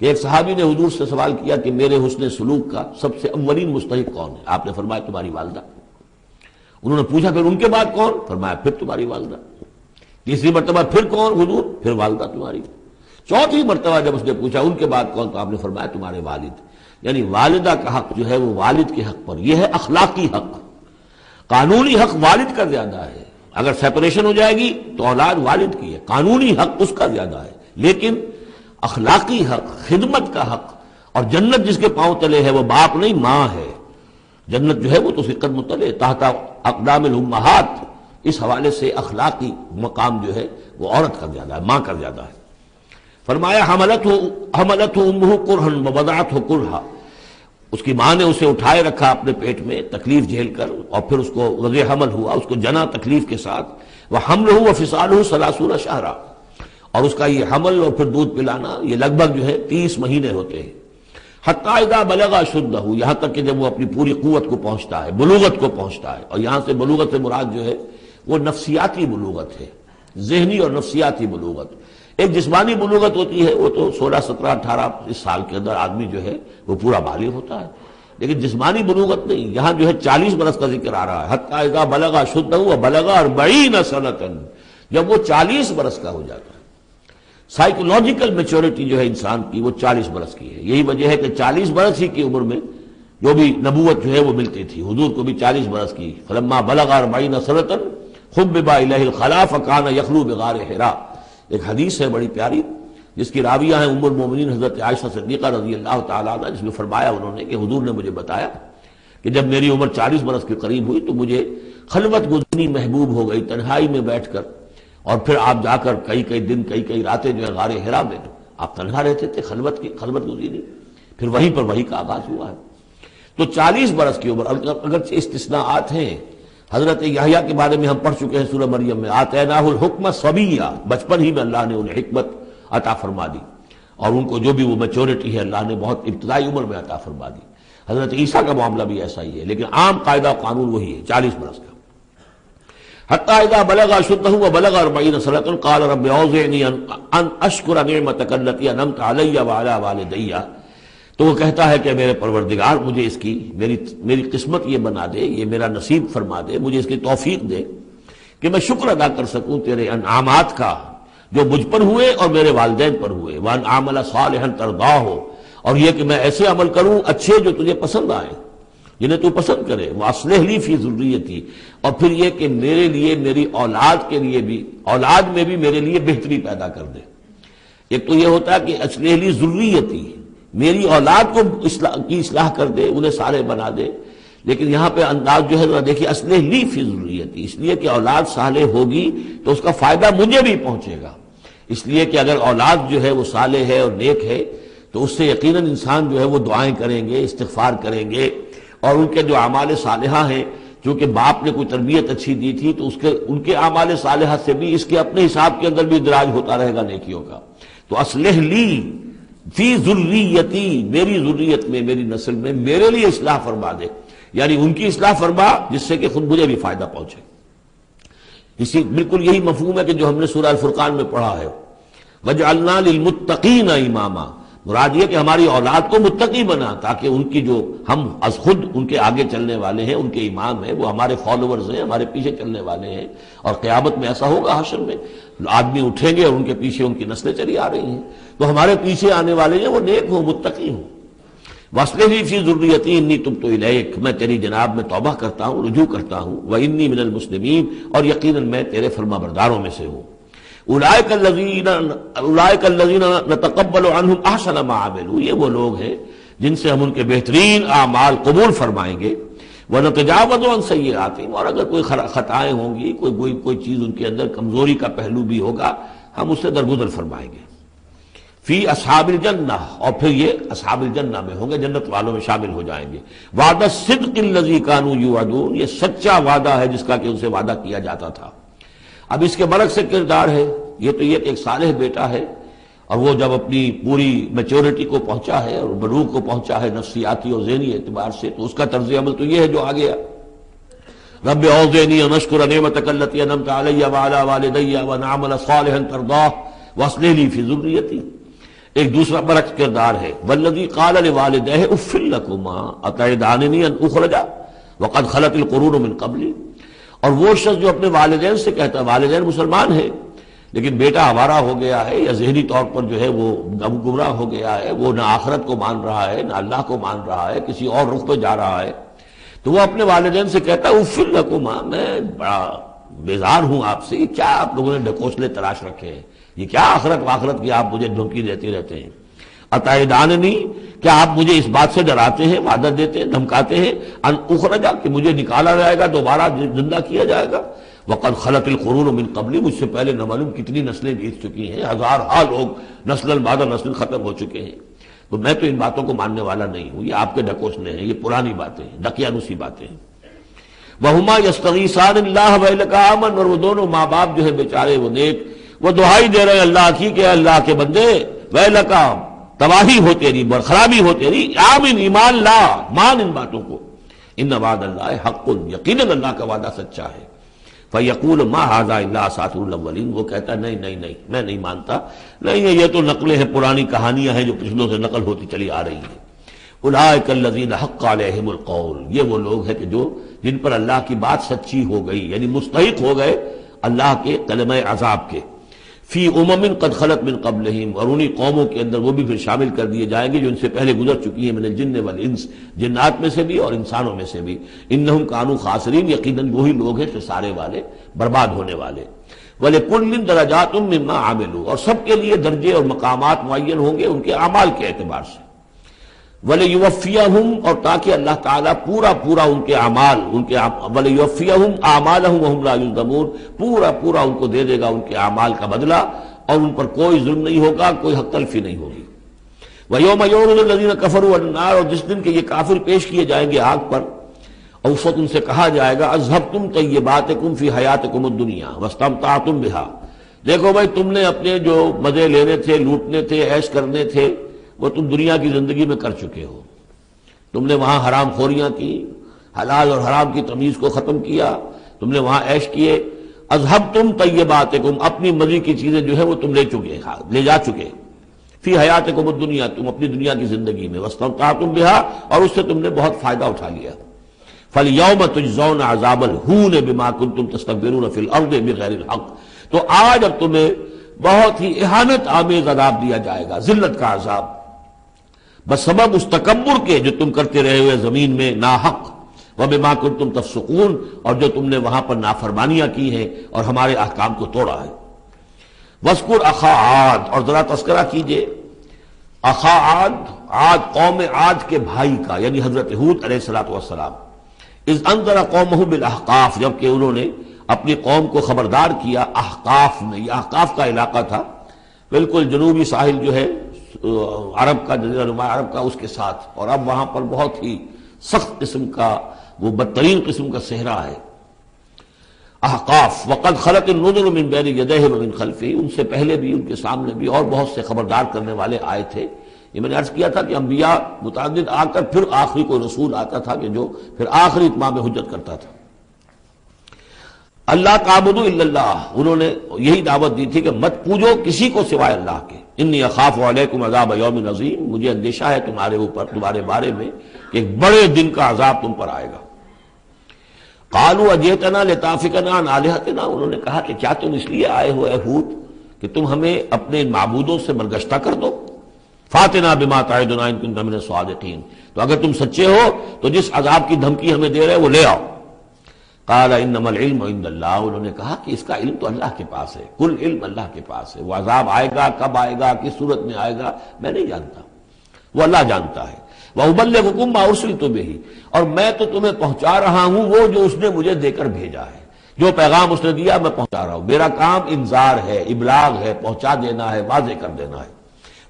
کہ ایک صحابی نے حضور سے سوال کیا کہ میرے حسن سلوک کا سب سے اولین مستحق کون ہے؟ آپ نے فرمایا تمہاری والدہ۔ انہوں نے پوچھا پھر ان کے بعد کون؟ فرمایا پھر تمہاری والدہ۔ تیسری مرتبہ پھر کون؟ حضور پھر والدہ تمہاری۔ چوتھی مرتبہ جب اس نے پوچھا ان کے بعد کون، تو آپ نے فرمایا تمہارے والد۔ یعنی والدہ کا حق جو ہے وہ والد کے حق پر، یہ ہے اخلاقی حق۔ قانونی حق والد کا زیادہ ہے، اگر سیپریشن ہو جائے گی تو اولاد والد کی ہے، قانونی حق اس کا زیادہ ہے، لیکن اخلاقی حق، خدمت کا حق اور جنت جس کے پاؤں تلے ہے وہ باپ نہیں ماں ہے۔ جنت جو ہے وہ تو اس کے قدم تلے تحت اقدام الامہات، اس حوالے سے اخلاقی مقام جو ہے وہ عورت کا زیادہ ہے، ماں کا زیادہ ہے۔ فرمایا حملتہ امہ کرہا ووضعتہ کرہا، اس کی ماں نے اسے اٹھائے رکھا اپنے پیٹ میں تکلیف جھیل کر، اور پھر اس کو وضع حمل ہوا، اس کو جنا تکلیف کے ساتھ، وحملہ وفصالہ 30 شہرا، اور اس کا یہ حمل اور پھر دودھ پلانا یہ لگ بھگ جو ہے 30 مہینے ہوتے ہیں۔ حتی اذا بلغ اشدہ، یہاں تک کہ جب وہ اپنی پوری قوت کو پہنچتا ہے، بلوغت کو پہنچتا ہے، اور یہاں سے بلوغت سے مراد جو ہے وہ نفسیاتی بلوغت ہے، ذہنی اور نفسیاتی بلوغت۔ ایک جسمانی بلوغت ہوتی ہے، وہ تو 16 17 18 اس سال کے اندر آدمی جو ہے وہ پورا بالغ ہوتا ہے، لیکن جسمانی بلوغت نہیں، یہاں جو ہے 40 برس کا ذکر آ رہا ہے۔ حتی اذا بلغ اشدہ وبلغ 40 سنۃ، جب وہ 40 برس کا ہو جاتا ہے۔ سائیکولوجیکل میچورٹی جو ہے انسان کی وہ 40 برس کی ہے۔ یہی وجہ ہے کہ 40 برس ہی کی عمر میں جو بھی نبوت جو ہے وہ ملتی تھی، حضور کو بھی 40 برس کی۔ فلما بلغ 40 سنۃ حبب الیہ الخلا فکان یخلو بغار حرا، ایک حدیث ہے بڑی پیاری جس کی راویہ ہیں ام المومنین حضرت عائشہ صدیقہ رضی اللہ تعالیٰ عنہ، جس میں فرمایا انہوں نے کہ حضور نے مجھے بتایا کہ جب میری عمر 40 برس کے قریب ہوئی تو مجھے خلوت گزرنی محبوب ہو گئی، تنہائی میں بیٹھ کر، اور پھر آپ جا کر کئی دن کئی راتیں جو ہے غار حرا میں آپ تنہا رہتے تھے، خلوت گزری، پھر وہیں پر وہی کا آغاز ہوا ہے۔ تو 40 برس کی عمر، اگرچہ استثناءات ہیں، حضرت یحییٰ کے بارے میں ہم پڑھ چکے ہیں سورہ مریم میں، آتیناہ الحکم صبیہ، بچپن ہی میں اللہ نے انہیں حکمت عطا فرما دی، اور ان کو جو بھی وہ میچورٹی ہے اللہ نے بہت ابتدائی عمر میں عطا فرما دی۔ حضرت عیسیٰ کا معاملہ بھی ایسا ہی ہے، لیکن عام قاعدہ قانون وہی ہے 40 برس کا۔ حتیٰ اذا بلغ اشدہ وبلغ 40 سنة قال رب اوزعنی ان اشکر نعمتک التی انعمت علی وعلی والدی، تو وہ کہتا ہے کہ میرے پروردگار مجھے اس کی میری قسمت یہ بنا دے، یہ میرا نصیب فرما دے، مجھے اس کی توفیق دے کہ میں شکر ادا کر سکوں تیرے انعامات کا جو مجھ پر ہوئے اور میرے والدین پر ہوئے، وان اعمل صالحا ترضاہ، اور یہ کہ میں ایسے عمل کروں اچھے جو تجھے پسند آئیں، جنہیں تو پسند کرے، واصلح لی فی ذریتی، اور پھر یہ کہ میرے لیے میری اولاد کے لیے بھی، اولاد میں بھی میرے لیے بہتری پیدا کر دے۔ ایک تو یہ ہوتا ہے کہ اصلح لی ذریتی، میری اولاد کو اصلاح کر دے، انہیں صالح بنا دے، لیکن یہاں پہ انداز جو ہے ذرا دیکھیے، اصلح لی فی ذریتی، اس لیے کہ اولاد صالح ہوگی تو اس کا فائدہ مجھے بھی پہنچے گا، اس لیے کہ اگر اولاد جو ہے وہ صالح ہے اور نیک ہے تو اس سے یقیناً انسان جو ہے وہ دعائیں کریں گے، استغفار کریں گے، اور ان کے جو اعمال صالحہ ہیں، چونکہ باپ نے کوئی تربیت اچھی دی تھی تو ان کے اعمال صالحہ سے بھی اس کے اپنے حساب کے اندر بھی ادراج ہوتا رہے گا نیکیوں کا۔ تو اصلح لی فی ذریتی، میری ذریت میں، میری نسل میں میرے لیے اصلاح فرما دے، یعنی ان کی اصلاح فرما جس سے کہ خود مجھے بھی فائدہ پہنچے۔ اسی بالکل یہی مفہوم ہے کہ جو ہم نے سورہ الفرقان میں پڑھا ہے، وَجْعَلْنَا لِلْمُتَّقِينَ إِمَامًا، مراد یہ کہ ہماری اولاد کو متقی بنا، تاکہ ان کی جو ہم از خود ان کے آگے چلنے والے ہیں، ان کے امام ہیں، وہ ہمارے فالوورز ہیں، ہمارے پیچھے چلنے والے ہیں، اور قیامت میں ایسا ہوگا حشر میں آدمی اٹھیں گے اور ان کے پیچھے ان کی نسلیں چلی آ رہی ہیں، تو ہمارے پیچھے آنے والے ہیں وہ نیک ہوں، متقی ہوں۔ وَاصْلِحْ لِي فِي ذُرِّيَّتِي إِنِّي تُبْتُ إِلَيْكَ، میں تیری جناب میں توبہ کرتا ہوں، رجوع کرتا ہوں، وَإِنِّي مِنَ الْمُسْلِمِينَ، اور یقیناً میں تیرے فرما برداروں میں سے ہوں۔ اولئک الذین نتقبل عنہم احسن ما عملوا، یہ وہ لوگ ہیں جن سے ہم ان کے بہترین اعمال قبول فرمائیں گے، ونتجاوز عن سیئاتہم، اور اگر کوئی خطائیں ہوں گی، کوئی چیز ان کے اندر کمزوری کا پہلو بھی ہوگا، ہم اس سے درگزر فرمائیں گے۔ فی اصحاب الجنہ، اور پھر یہ اصحاب الجنہ میں ہوں گے، جنت والوں میں شامل ہو جائیں گے۔ وعد الصدق الذی کانوا یوعدون، یہ سچا وعدہ ہے جس کا کہ ان سے وعدہ کیا جاتا تھا۔ اب اس کے برعکس سے کردار ہے، یہ تو یہ کہ ایک صالح بیٹا ہے، اور وہ جب اپنی پوری میچورٹی کو پہنچا ہے اور بلوغ کو پہنچا ہے نفسیاتی اور ذہنی اعتبار سے، تو اس کا طرز عمل تو یہ ہے جو آ گیا، رب اوزعنی ان اشکر نعمتک التی انعمت علی وعلی والدی وان اعمل صالحا ترضاہ واصلح لی فی ذریتی۔ ایک دوسرا برعکس کردار ہے، والذی قال لوالدیہ اف لکما اتعداننی ان اخرج وقد خلت القرون من قبلی، اور وہ شخص جو اپنے والدین سے کہتا ہے، والدین مسلمان ہیں لیکن بیٹا آوارہ ہو گیا ہے یا ذہنی طور پر جو ہے وہ گمراہ ہو گیا ہے، وہ نہ آخرت کو مان رہا ہے نہ اللہ کو مان رہا ہے، کسی اور رخ پہ جا رہا ہے، تو وہ اپنے والدین سے کہتا ہے اف لکما، میں بڑا بیزار ہوں آپ سے، یہ کیا آپ لوگوں نے ڈھکوسلے تراش رکھے ہیں، یہ کیا آخرت واخرت کی آپ مجھے دھمکی دیتے رہتے ہیں، اتعداننی، کیا آپ مجھے اس بات سے ڈراتے ہیں، وعدہ دیتے ہیں، دھمکاتے ہیں، ان اخرجا، کہ مجھے نکالا جائے گا، دوبارہ زندہ کیا جائے گا، وقد خلت القرون من قبلی، مجھ سے پہلے نہ معلوم کتنی نسلیں بیت چکی ہیں، ہزارہا لوگ نسل بعد نسل ختم ہو چکے ہیں، تو میں تو ان باتوں کو ماننے والا نہیں ہوں، یہ آپ کے ڈھکوسلے ہیں، یہ پرانی باتیں ہیں، دقیانوسی باتیں ہیں۔ وہما یستغیثان اللہ ویلک آمن، اور وہ دونوں ماں باپ جو ہے بیچارے وہ نیک، وہ دعائی دے رہے ہیں اللہ کی کہ اللہ کے بندے، ویلک، تباہی ہو تیری، خرابی ہو تیری، آمن، ایمان لا، مان ان باتوں کو، ان وعد اللہ حق، یقیناً اللہ کا وعدہ سچا ہے۔ فیقول ما ھذا الا اساطیر الاولین، وہ کہتا ہے نہیں نہیں نہیں، میں نہیں مانتا، نہیں یہ تو نقلیں ہیں، پرانی کہانیاں ہیں جو پچھلوں سے نقل ہوتی چلی آ رہی ہیں۔ اولئک الذین حق علیہم القول، یہ وہ لوگ ہیں کہ جن پر اللہ کی بات سچی ہو گئی، یعنی مستحق ہو گئے اللہ کے کلمہ عذاب کے، فی امم قد خلت من قبلہم، اور انہی قوموں کے اندر وہ بھی پھر شامل کر دیے جائیں گے جو ان سے پہلے گزر چکی ہیں، من الجن والانس، جنات میں سے بھی اور انسانوں میں سے بھی، انہم کانوا خاسرین، یقیناً وہی لوگ ہیں خسارے والے، برباد ہونے والے۔ وَلِكُلٍّ دَرَجَاتٌ مِّمَّا عَمِلُوا، اور سب کے لیے درجے اور مقامات معین ہوں گے ان کے اعمال کے اعتبار سے۔ وَلِيُوَفِّيَهُمْ، اور تاکہ اللہ تعالیٰ پورا ان کے اعمال، وَلِيُوَفِّيَهُمْ أَعْمَالَهُمْ وَهُمْ لَا يُظْلَمُونَ، پورا ان کو دے دے گا ان کے اعمال کا بدلہ، اور ان پر کوئی ظلم نہیں ہوگا، کوئی حق تلفی نہیں ہوگی۔ وَيَوْمَ يُعْرَضُ الَّذِينَ كَفَرُوا عَلَى النَّارِ، اور جس دن کہ یہ کافر پیش کیے جائیں گے آگ پر، اور اس وقت ان سے کہا جائے گا اذهبتم طیباتکم فی حیاتکم الدنیا واستمتعتم بها، دیکھو بھائی تم نے اپنے جو مزے لینے تھے، لوٹنے تھے، عیش کرنے تھے، وہ تم دنیا کی زندگی میں کر چکے ہو۔ تم نے وہاں حرام خوریاں کی، حلال اور حرام کی تمیز کو ختم کیا، تم نے وہاں عیش کیے۔ اذهبتم طیباتکم، اپنی مزے کی چیزیں جو ہے وہ تم لے جا چکے، فی حیاتکم الدنیا، تم اپنی دنیا کی زندگی میں، واستمتعتم بها، اور اس سے تم نے بہت فائدہ اٹھا لیا۔ فَالْيَوْمَ تُجْزَوْنَ عَذَابَ الْهُونِ بِمَا كُنتُمْ تَسْتَكْبِرُونَ فِي الْأَرْضِ بِغَيْرِ الْحَقِّ، تو آج اب تمہیں بہت ہی اہانت آمیز عذاب دیا جائے گا، ذلت کا عذاب، بسبب اس تکبر کے جو تم کرتے رہے ہوئے زمین میں ناحق، وَبِمَا كُنتُمْ تَفْسُقُونَ، اور جو تم نے وہاں پر نافرمانیاں کی ہیں اور ہمارے احکام کو توڑا ہے۔ وَاذْكُرْ أَخَا عَادٍ، اور ذرا تذکرہ کیجئے اخا عاد، عاد قوم عاد کے بھائی کا، یعنی حضرت ہود علیہ السلام، اذ انذر قومہ بالاحقاف، جبکہ انہوں نے اپنی قوم کو خبردار کیا احقاف میں۔ یہ احقاف کا علاقہ تھا، بالکل جنوبی ساحل جو ہے عرب کا، جزیرہ نما عرب کا، اس کے ساتھ، اور اب وہاں پر بہت ہی سخت قسم کا، وہ بدترین قسم کا صحرا ہے احقاف۔ وقد خلت النذر من بین یدیہ ومن خلفہ، ان سے پہلے بھی، ان کے سامنے بھی اور بہت سے خبردار کرنے والے آئے تھے۔ یہ میں نے عرض کیا تھا کہ انبیاء متعدد آ کر پھر آخری کوئی رسول آتا تھا کہ جو پھر آخری اتمام حجت کرتا تھا۔ اللہ تعبدوا الا اللہ، انہوں نے یہی دعوت دی تھی کہ مت پوجو کسی کو سوائے اللہ کے۔ انی اخاف علیکم عذاب یوم عظیم، مجھے اندیشہ ہے تمہارے اوپر، تمہارے بارے میں کہ ایک بڑے دن کا عذاب تم پر آئے گا۔ قالوا اجئتنا لتافکنا عن آلہتنا، انہوں نے کہا کہ کیا تم اس لیے آئے ہو اے ہود کہ تم ہمیں اپنے معبودوں سے برگشتہ کر دو؟ فاتنا بما تعدنا ان کنت من الصادقین، تو اگر تم سچے ہو تو جس عذاب کی دھمکی ہمیں دے رہے وہ لے آؤ۔ قال انما العلم عند اللہ، انہوں نے کہا کہ اس کا علم تو اللہ کے پاس ہے، کل علم اللہ کے پاس ہے، وہ عذاب آئے گا، کب آئے گا، کس صورت میں آئے گا، میں نہیں جانتا، وہ اللہ جانتا ہے۔ وَأُبَلِّغُكُم مَّا أُرْسِلْتُ بِهِ، اور میں تو تمہیں پہنچا رہا ہوں وہ جو اس نے مجھے دے کر بھیجا ہے، جو پیغام اس نے دیا میں پہنچا رہا ہوں، میرا کام انذار ہے، ابلاغ ہے، پہنچا دینا ہے، واضح کر دینا ہے۔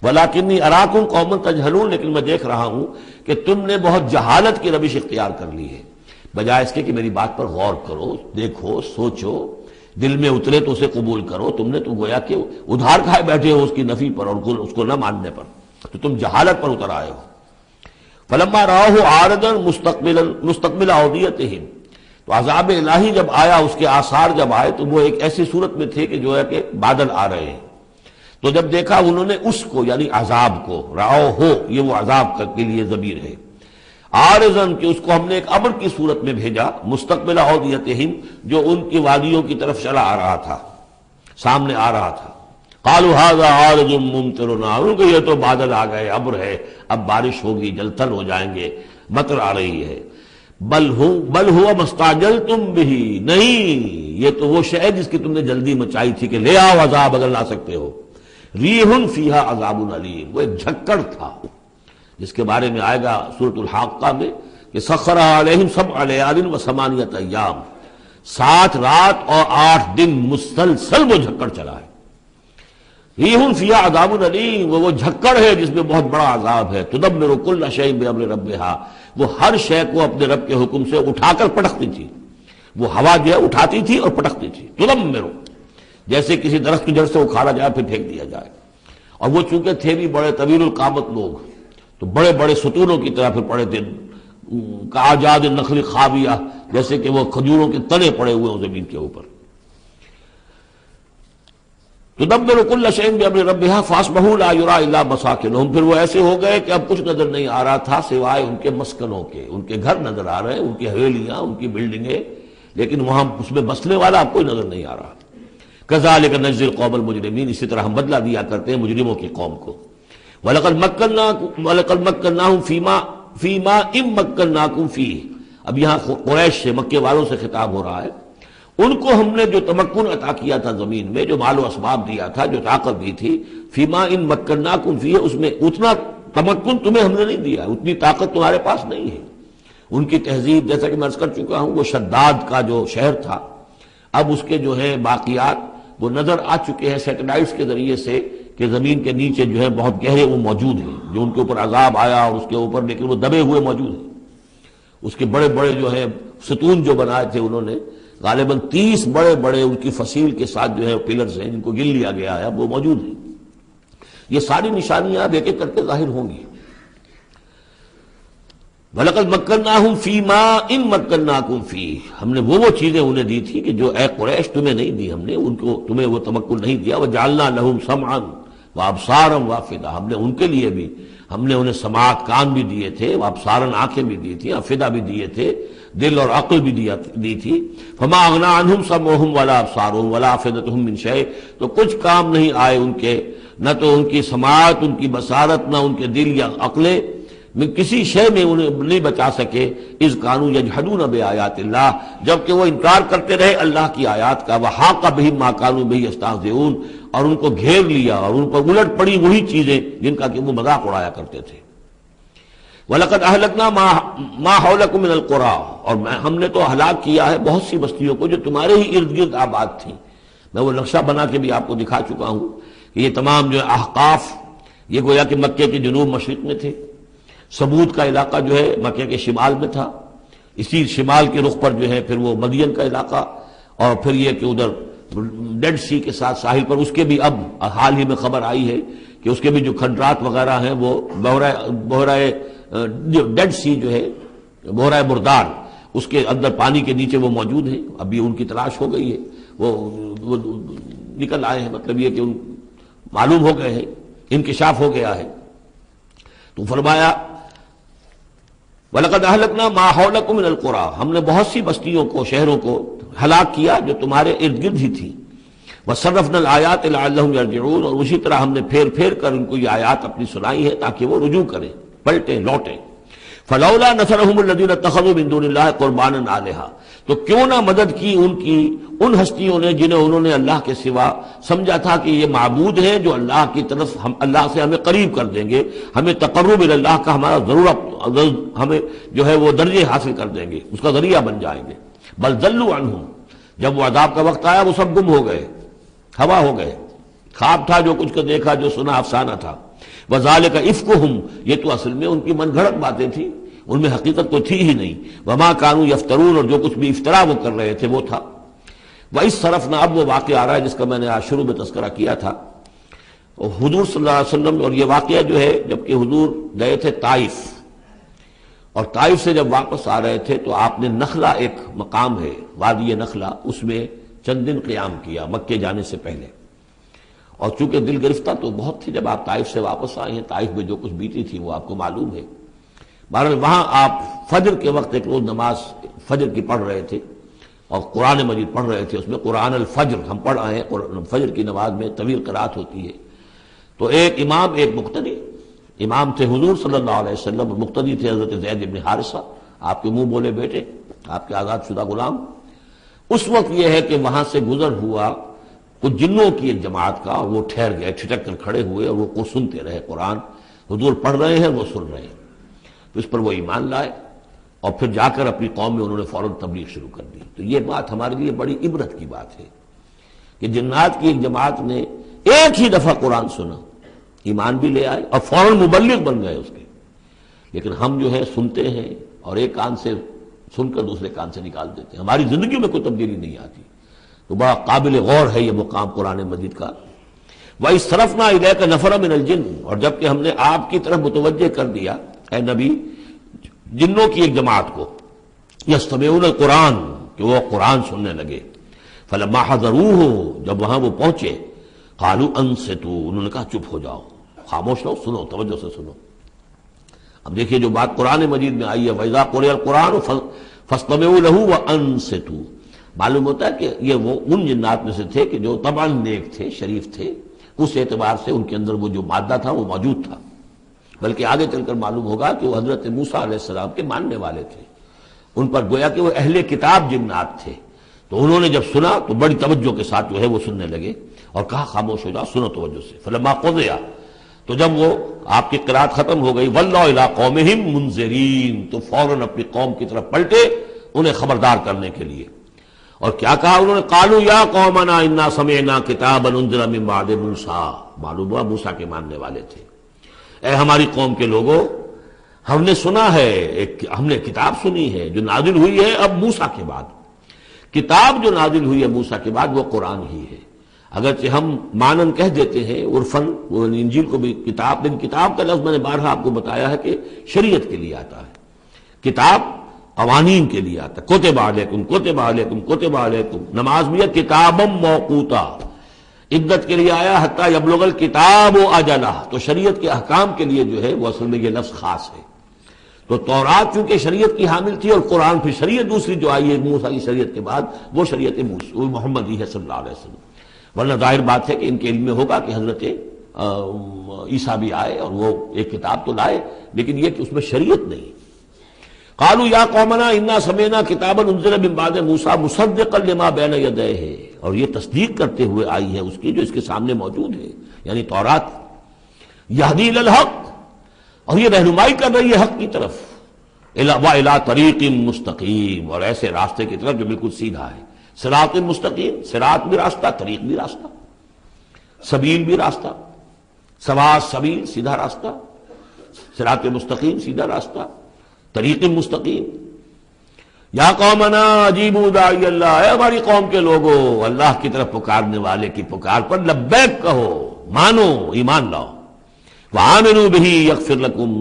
وَلَٰكِنِّي أَرَاكُمْ قَوْمًا تَجْهَلُونَ، لیکن میں دیکھ رہا ہوں کہ تم نے بہت جہالت کی روش اختیار کر لی ہے، بجائے اس کے کہ میری بات پر غور کرو، دیکھو، سوچو، دل میں اترے تو اسے قبول کرو، تم نے تو گویا کہ ادھار کھائے بیٹھے ہو اس کی نفی پر اور اس کو نہ ماننے پر، تو تم جہالت پر اتر آئے ہو۔ فلما رآہ عارضا مستقبل اودیتہم، تو عذاب الہی جب آیا، اس کے آثار جب آئے تو وہ ایک ایسی صورت میں تھے کہ جو ہے کہ بادل آ رہے ہیں، تو جب دیکھا انہوں نے اس کو، یعنی عذاب کو، رآہ ہو، یہ وہ عذاب کے لیے ضمیر ہے، عارضا کہ اس کو ہم نے ایک امر کی صورت میں بھیجا، مستقبل اودیتہم، جو ان کی وادیوں کی طرف چلا آ رہا تھا، سامنے آ رہا تھا۔ قالوا هذا عارض ممطرنا، ان کو یہ تو بادل آ گئے، ابر ہے، اب بارش ہوگی، جلتھل ہو جائیں گے، مطر آ رہی ہے۔ بل هو ما استعجلتم به، نہیں، یہ تو وہ شے جس کی تم نے جلدی مچائی تھی کہ لے آؤ عذاب اگر لا سکتے ہو۔ ریح فیہا عذاب علیم، وہ ایک جھکڑ تھا جس کے بارے میں آئے گا سورۃ الحاقہ میں کہ سخر علیہم سبع لیال وثمانیۃ ایام، 7 رات اور 8 دن مسلسل وہ جھکڑ چلا ہے۔ ریح فیہا عذاب علیم، وہ جھکڑ ہے جس میں بہت بڑا عذاب ہے۔ تدمر کل شیء بامر ربھا، وہ ہر شے کو اپنے رب کے حکم سے اٹھا کر پٹکتی تھی، وہ ہوا جو ہے اٹھاتی تھی اور پٹکتی تھی۔ تدمر، جیسے کسی درخت کی جڑ سے اکھاڑا جائے پھر پھینک دیا جائے، اور وہ چونکہ تھے بھی بڑے طویل القامت لوگ، تو بڑے بڑے ستونوں کی طرح پھر پڑے تھے، کاجاد النخل خاویہ، جیسے کہ وہ کھجوروں کے تنے پڑے ہوئے ہیں زمین کے اوپر۔ تدبر کل شیء بامر ربھا فاصبحوا لا یری الا مساکنہم، پھر وہ ایسے ہو گئے کہ اب کچھ نظر نہیں آ رہا تھا سوائے ان کے مسکنوں کے، ان کے گھر نظر آ رہے ہیں، ان کی حویلیاں، ان کی بلڈنگیں، لیکن وہاں اس میں بسنے والا اب کوئی نظر نہیں آ رہا۔ کذالک نجزی القوم المجرمین، اسی طرح ہم بدلہ دیا کرتے ہیں مجرموں کی قوم کو۔ وَلَقَدْ مَكَّنَّاهُمْ فِي مَا إِن مَّكَّنَّاكُمْ فِيهِ، اب یہاں قریش سے، مکے والوں سے خطاب ہو رہا ہے، ان کو ہم نے جو تمکن عطا کیا تھا زمین میں، جو مال و اسباب دیا تھا، جو طاقت دی تھی، فِي مَا إِن مَّكَّنَّاكُمْ فِيهِ، اس میں اتنا تمکن تمہیں ہم نے نہیں دیا، اتنی طاقت تمہارے پاس نہیں ہے۔ ان کی تہذیب، جیسا کہ میں عرض کر چکا ہوں، وہ شداد کا جو شہر تھا، اب اس کے جو ہے باقیات وہ نظر آ چکے ہیں سیٹلائٹس کے ذریعے سے کہ زمین کے نیچے جو ہے بہت گہرے وہ موجود ہیں، جو ان کے اوپر عذاب آیا اور اس کے اوپر لیکن وہ دبے ہوئے موجود ہیں۔ اس کے بڑے بڑے جو ہیں ستون جو بنائے تھے انہوں نے، غالباً 30 بڑے بڑے ان کی فصیل کے ساتھ جو ہے پلرز ہیں جن کو گن لیا گیا ہے، وہ موجود ہیں۔ یہ ساری نشانیاں اب ایک ایک کر کے ظاہر ہوں گی۔ وَلَقَدْ مَكَّنَّاهُمْ فِي مَاءٍ مَكَّنَّاكُمْ فِيهِ، ہم نے وہ چیزیں انہیں دی تھی کہ جو اے قریش تمہیں نہیں دی، ہم نے ان کو تمہیں وہ تمکن نہیں دیا۔ وَجَعَلْنَا لَهُمْ سَمْعًا وَأَبْصَارًا وَأَفْئِدَةً، ہم نے ان کے لیے بھی ہم نے انہیں سماعت کان بھی دیے تھے، وابصارن آنکھیں بھی دی تھی، افئدہ بھی دیے تھے، دل اور عقل بھی دی تھی۔ فما اغنى عنهم سمعهم ولا ابصارهم ولا افئدتهم من شيء، تو کچھ کام نہیں آئے ان کے، نہ تو ان کی سماعت، ان کی بصارت، نہ ان کے دل یا عقلیں میں کسی شے میں انہیں نہیں بچا سکے۔ اذ كانوا يجحدون بآيات الله، جبکہ وہ انکار کرتے رہے اللہ کی آیات کا۔ وحاق بهم ما كانوا به يستهزئون، اور ان کو گھیر لیا اور ان پر الٹ پڑی وہی چیزیں جن کا کہ وہ مذاق اڑایا کرتے تھے۔ وَلَقَدْ أَهْلَكْنَا مَا حَوْلَكُم مِّنَ الْقُرَىٰ، اور ہم نے تو ہلاک کیا ہے بہت سی بستیوں کو جو تمہارے ہی ارد گرد آباد تھیں۔ میں وہ نقشہ بنا کے بھی آپ کو دکھا چکا ہوں کہ یہ تمام جو احقاف یہ گویا کہ مکے کے جنوب مشرق میں تھے، سمود کا علاقہ جو ہے مکے کے شمال میں تھا، اسی شمال کے رخ پر جو ہے پھر وہ مدین کا علاقہ، اور پھر یہ کہ ادھر ڈیڈ سی کے ساتھ ساحل پر اس کے بھی اب حال ہی میں خبر آئی ہے کہ اس کے بھی جو کھنڈرات وغیرہ ہیں وہ بحرۂ ڈیڈ سی جو ہے بحرۂ مردار، اس کے اندر پانی کے نیچے وہ موجود ہیں۔ ابھی ان کی تلاش ہو گئی ہے، وہ نکل آئے ہیں، مطلب یہ کہ ان معلوم ہو گئے ہیں، انکشاف ہو گیا ہے۔ تو فرمایا وَلَقَدْ أَهْلَكْنَا مَا حَوْلَكُم مِّنَ الْقُرَىٰ، ہم نے بہت سی بستیوں کو، شہروں کو ہلاک کیا جو تمہارے ارد گرد ہی تھی۔ وَصَرَّفْنَا الْآيَاتِ لَعَلَّهُمْ يَرْجِعُونَ، اور اسی طرح ہم نے پھیر پھیر کر ان کو یہ آیات اپنی سنائی ہے تاکہ وہ رجوع کریں، پلٹیں، لوٹیں۔ فَلَوْلَا نَصَرَهُمُ الَّذِينَ اتَّخَذُوا مِن دُونِ اللَّهِ قُرْبَانًا آلِهَةً، تو کیوں نہ مدد کی ان ہستیوں نے جنہیں انہوں نے اللہ کے سوا سمجھا تھا کہ یہ معبود ہیں جو اللہ کی طرف ہم اللہ سے ہمیں قریب کر دیں گے، ہمیں تقرب اللہ کا ہمارا ضرورت ہمیں جو ہے وہ درجے حاصل کر دیں گے، اس کا ذریعہ بن جائیں گے۔ بل ضلوا عنہم، جب وہ عذاب کا وقت آیا وہ سب گم ہو گئے، ہوا ہو گئے، خواب تھا جو کچھ کا دیکھا، جو سنا افسانہ تھا۔ وذالک افکہم، یہ تو اصل میں ان کی من گھڑت باتیں تھیں، ان میں حقیقت تو تھی ہی نہیں۔ وما کانوا یفترون، اور جو کچھ بھی افطرا وہ کر رہے تھے وہ تھا۔ وَإِذْ صَرَفْنَا، اب وہ واقعہ آ رہا ہے جس کا میں نے آج شروع میں تذکرہ کیا تھا۔ اور حضور صلی اللہ علیہ وسلم، اور یہ واقعہ جو ہے جبکہ حضور گئے تھے طائف، اور طائف سے جب واپس آ رہے تھے تو آپ نے نخلا، ایک مقام ہے وادی نخلا، اس میں چند دن قیام کیا مکے جانے سے پہلے۔ اور چونکہ دل گرفتہ تو بہت تھی جب آپ طائف سے واپس آئے ہیں، طائف میں جو کچھ بیتی تھی وہ آپ کو معلوم ہے۔ بہرحال وہاں آپ فجر کے وقت ایک روز نماز فجر کی پڑھ رہے تھے اور قرآن مجید پڑھ رہے تھے، اس میں قرآن الفجر ہم پڑھ آئے ہیں، فجر کی نماز میں طویل قرات ہوتی ہے۔ تو ایک امام، ایک مقتدی، امام تھے حضور صلی اللہ علیہ وسلم، اور مقتدی تھے حضرت زید بن حارثہ، آپ کے منہ بولے بیٹے، آپ کے آزاد شدہ غلام۔ اس وقت یہ ہے کہ وہاں سے گزر ہوا کچھ جنوں کی ایک جماعت کا، اور وہ ٹھہر گئے، ٹھٹک کر کھڑے ہوئے، اور وہ سنتے رہے قرآن، حضور پڑھ رہے ہیں وہ سن رہے ہیں۔ تو اس پر وہ ایمان لائے، اور پھر جا کر اپنی قوم میں انہوں نے فوراً تبلیغ شروع کر دی۔ تو یہ بات ہمارے لیے بڑی عبرت کی بات ہے کہ جنات کی ایک جماعت نے ایک ہی دفعہ قرآن سنا، ایمان بھی لے آئے اور فوراً مبلغ بن گئے اس کے۔ لیکن ہم جو ہے سنتے ہیں اور ایک کان سے سن کر دوسرے کان سے نکال دیتے ہیں، ہماری زندگیوں میں کوئی تبدیلی نہیں آتی۔ تو بڑا قابل غور ہے یہ مقام قرآن مجید کا۔ وَإِذْ صَرَفْنَا إِلَيْكَ نَفَرًا مِنَ الْجِنِّ، اور جب کہ ہم نے آپ کی طرف متوجہ کر دیا اے نبی جنوں کی ایک جماعت کو، یستمعون القرآن، کہ وہ قرآن سننے لگے۔ فلما حضروہ، جب وہاں وہ پہنچے، قالوا انصتوا، انہوں نے کہا چپ ہو جاؤ، خاموش رہو، سنو، توجہ سے سنو۔ اب دیکھیے جو بات قرآن مجید میں آئی ہے وَإِذَا قُرِئَ الْقُرْآنُ فَاسْتَمِعُوا لَهُ وَأَنصِتُوا، معلوم ہوتا ہے کہ یہ وہ ان جنات میں سے تھے کہ جو طبعاً نیک تھے، شریف تھے، اس اعتبار سے ان کے اندر وہ جو مادہ تھا وہ موجود تھا، بلکہ آگے چل کر معلوم ہوگا کہ وہ حضرت موسیٰ علیہ السلام کے ماننے والے تھے، ان پر گویا کہ وہ اہل کتاب جنات تھے۔ تو انہوں نے جب سنا تو بڑی توجہ کے ساتھ جو ہے وہ سننے لگے، اور کہا خاموش ہو جاؤ، سنو توجہ سے۔ فلما قضی، تو جب وہ آپ کی قرات ختم ہو گئی، ولوا الی قومہم منذرین، تو فوراً اپنی قوم کی طرف پلٹے انہیں خبردار کرنے کے لیے۔ اور کیا کہا انہوں نے؟ قالوا یا قومنا انا سمعنا کتابا انزل من بعد موسیٰ، معلوم ہوا موسیٰ کے ماننے والے تھے. اے ہماری قوم کے لوگوں، ہم نے سنا ہے، ہم نے کتاب سنی ہے جو نازل ہوئی ہے اب موسیٰ کے بعد. کتاب جو نازل ہوئی ہے موسیٰ کے بعد وہ قرآن ہی ہے. اگرچہ ہم مانن کہہ دیتے ہیں عرفاً، وہ انجیل کو بھی کتاب، لیکن کتاب کا لفظ میں نے بارہا آپ کو بتایا ہے کہ شریعت کے لیے آتا ہے. کتاب قوانین کے لیے آتا ہے. کتب علیکم کتب علیکم کتب علیکم. نماز بھی ہے کتابا موقوتا، عدت کے لیے آیا حتی یبلغ الکتاب اجلہ. تو شریعت کے احکام کے لیے جو ہے وہ اصل میں یہ لفظ خاص ہے. تو تورات چونکہ شریعت کی حامل تھی اور قرآن پھر شریعت دوسری جو آئی ہے موسیٰ کی شریعت کے بعد وہ شریعت محمدی ہے صلی اللہ علیہ وسلم. ورنہ ظاہر بات ہے کہ ان کے علم میں ہوگا کہ حضرت عیسیٰ بھی آئے اور وہ ایک کتاب تو لائے، لیکن یہ کہ اس میں شریعت نہیں. قالوا یا قومنا انا سمعنا کتابا انزل من بعد موسیٰ مصدقا لما بین یدیہ، اور یہ تصدیق کرتے ہوئے آئی ہے اس کی جو اس کے سامنے موجود ہے، یعنی تورات. یہدی الی الحق، اور یہ رہنمائی کر رہی ہے حق کی طرف. وَإِلَىٰ طَرِیقٍ مُسْتَقِیم، اور ایسے راستے کی طرف جو بالکل سیدھا ہے. صراط مستقیم، صراط بھی راستہ، طریق بھی راستہ، سبیل بھی راستہ، سواء سبیل سیدھا راستہ، صراط مستقیم سیدھا راستہ، طریق مستقیم. یا قومنا اجیبوا داعی اللہ، اے ہماری قوم کے لوگوں، اللہ کی طرف پکارنے والے کی پکار پر لبیک کہو، مانو، ایمان لاؤ. وآمنوا بہ یغفر لکم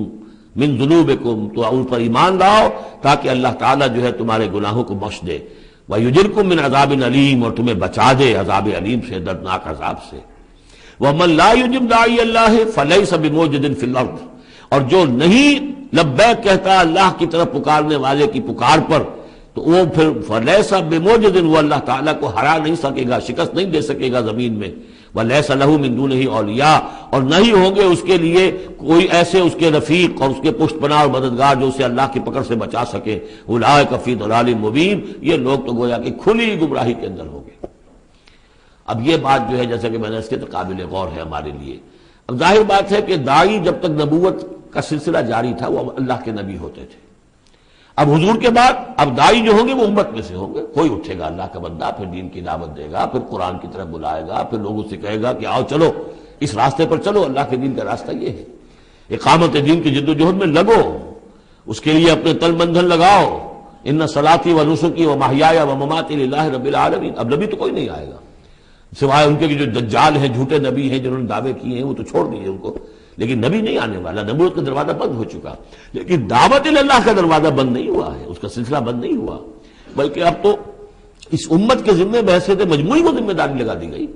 من ذنوبکم، تو ان پر ایمان لاؤ تاکہ اللہ تعالیٰ جو ہے تمہارے گناہوں کو بخش دے. وَيُجِرْكُم مِّنْ عَذَابٍ عَلِيمٍ، اور تمہیں بچا دے عذاب علیم سے، دردناک عذاب سے. وَمَن لَّا يُجِبْ دَاعِيَ اللَّهِ فَلَيْسَ بِمُعْجِزٍ فِي الْأَرْضِ، اور جو نہیں لبیک کہتا اللہ کی طرف پکارنے والے کی پکار پر، تو وہ پھر فَلَيْسَ بِمُعْجِزٍ، وہ اللہ تعالیٰ کو ہرا نہیں سکے گا، شکست نہیں دے سکے گا زمین میں. وَلَيْسَ لَهُ مِن دُونِهِ أَوْلِيَاء، اور نہیں ہوں گے اس کے لیے کوئی ایسے اس کے رفیق اور اس کے پشت پناہ اور مددگار جو اسے اللہ کی پکڑ سے بچا سکے. أُولَٰئِكَ فِي ضَلَالٍ مُّبِينٍ، یہ لوگ تو گویا کہ کھلی گمراہی کے اندر ہوں گے. اب یہ بات جو ہے جیسا کہ میں نے اس کے قابل غور ہے ہمارے لیے. اب ظاہر بات ہے کہ داعی جب تک نبوت کا سلسلہ جاری تھا وہ اللہ کے نبی ہوتے تھے. اب حضور کے بعد اب داعی جو ہوں گے وہ امت میں سے ہوں گے. کوئی اٹھے گا اللہ کا بندہ، پھر دین کی دعوت دے گا، پھر قرآن کی طرف بلائے گا، پھر لوگوں سے کہے گا کہ آؤ چلو اس راستے پر چلو، اللہ کے دین کا راستہ یہ ہے. اقامت دین کی جد و جہد میں لگو، اس کے لیے اپنے تن بندھن لگاؤ. ان صلاتی و نسکی و محیایا و مماتی للہ رب العالمین. اب نبی تو کوئی نہیں آئے گا سوائے ان کے جو دجال ہیں، جھوٹے نبی ہیں جنہوں نے دعوے کیے ہیں، وہ تو چھوڑ دیجیے ان کو. لیکن نبی نہیں آنے والا، نبوت کا دروازہ بند ہو چکا. لیکن دعوت اللہ کا دروازہ بند نہیں ہوا ہے، اس کا سلسلہ بند نہیں ہوا، بلکہ اب تو اس امت کے ذمے بحثیت مجموعی کو ذمہ داری لگا دی گئی.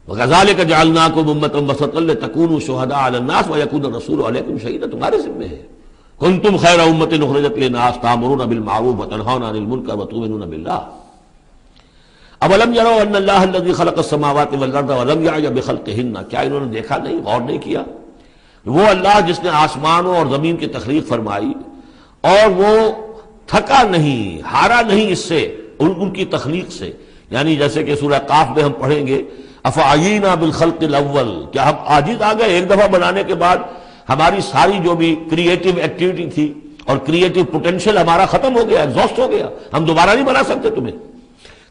وَكَذَلِكَ جَعَلْنَاكُمْ أُمَّةً وَسَطًا لِتَكُونُوا شُهَدَاءَ عَلَى النَّاسِ وَيَكُونَ الرَّسُولُ عَلَيْكُمْ شَهِيدًا. تمہارے ذمے ہے. كُنتُمْ خَيْرَ أُمَّةٍ أُخْرِجَتْ لِلنَّاسِ تَأْمُرُونَ بِالْمَعْرُوفِ وَتَنْهَوْنَ عَنِ الْمُنكَرِ وَتُؤْمِنُونَ بِاللَّهِ. أَوَلَمْ يَرَوْا أَنَّ اللَّهَ الَّذِي خَلَقَ السَّمَاوَاتِ وَالْأَرْضَ وَلَمْ يَعْيَ بِخَلْقِهِنَّ، کیا انہوں نے دیکھا نہیں، غور نہیں کیا؟ وہ اللہ جس نے آسمانوں اور زمین کی تخلیق فرمائی اور وہ تھکا نہیں، ہارا نہیں اس سے، ان کی تخلیق سے. یعنی جیسے کہ سورہ قاف میں ہم پڑھیں گے افعینا بالخلق الاول، کیا ہم عاجز آ گئے ایک دفعہ بنانے کے بعد؟ ہماری ساری جو بھی کریٹو ایکٹیویٹی تھی اور کریٹو پوٹینشیل ہمارا ختم ہو گیا، ایگزاسٹ ہو گیا، ہم دوبارہ نہیں بنا سکتے تمہیں.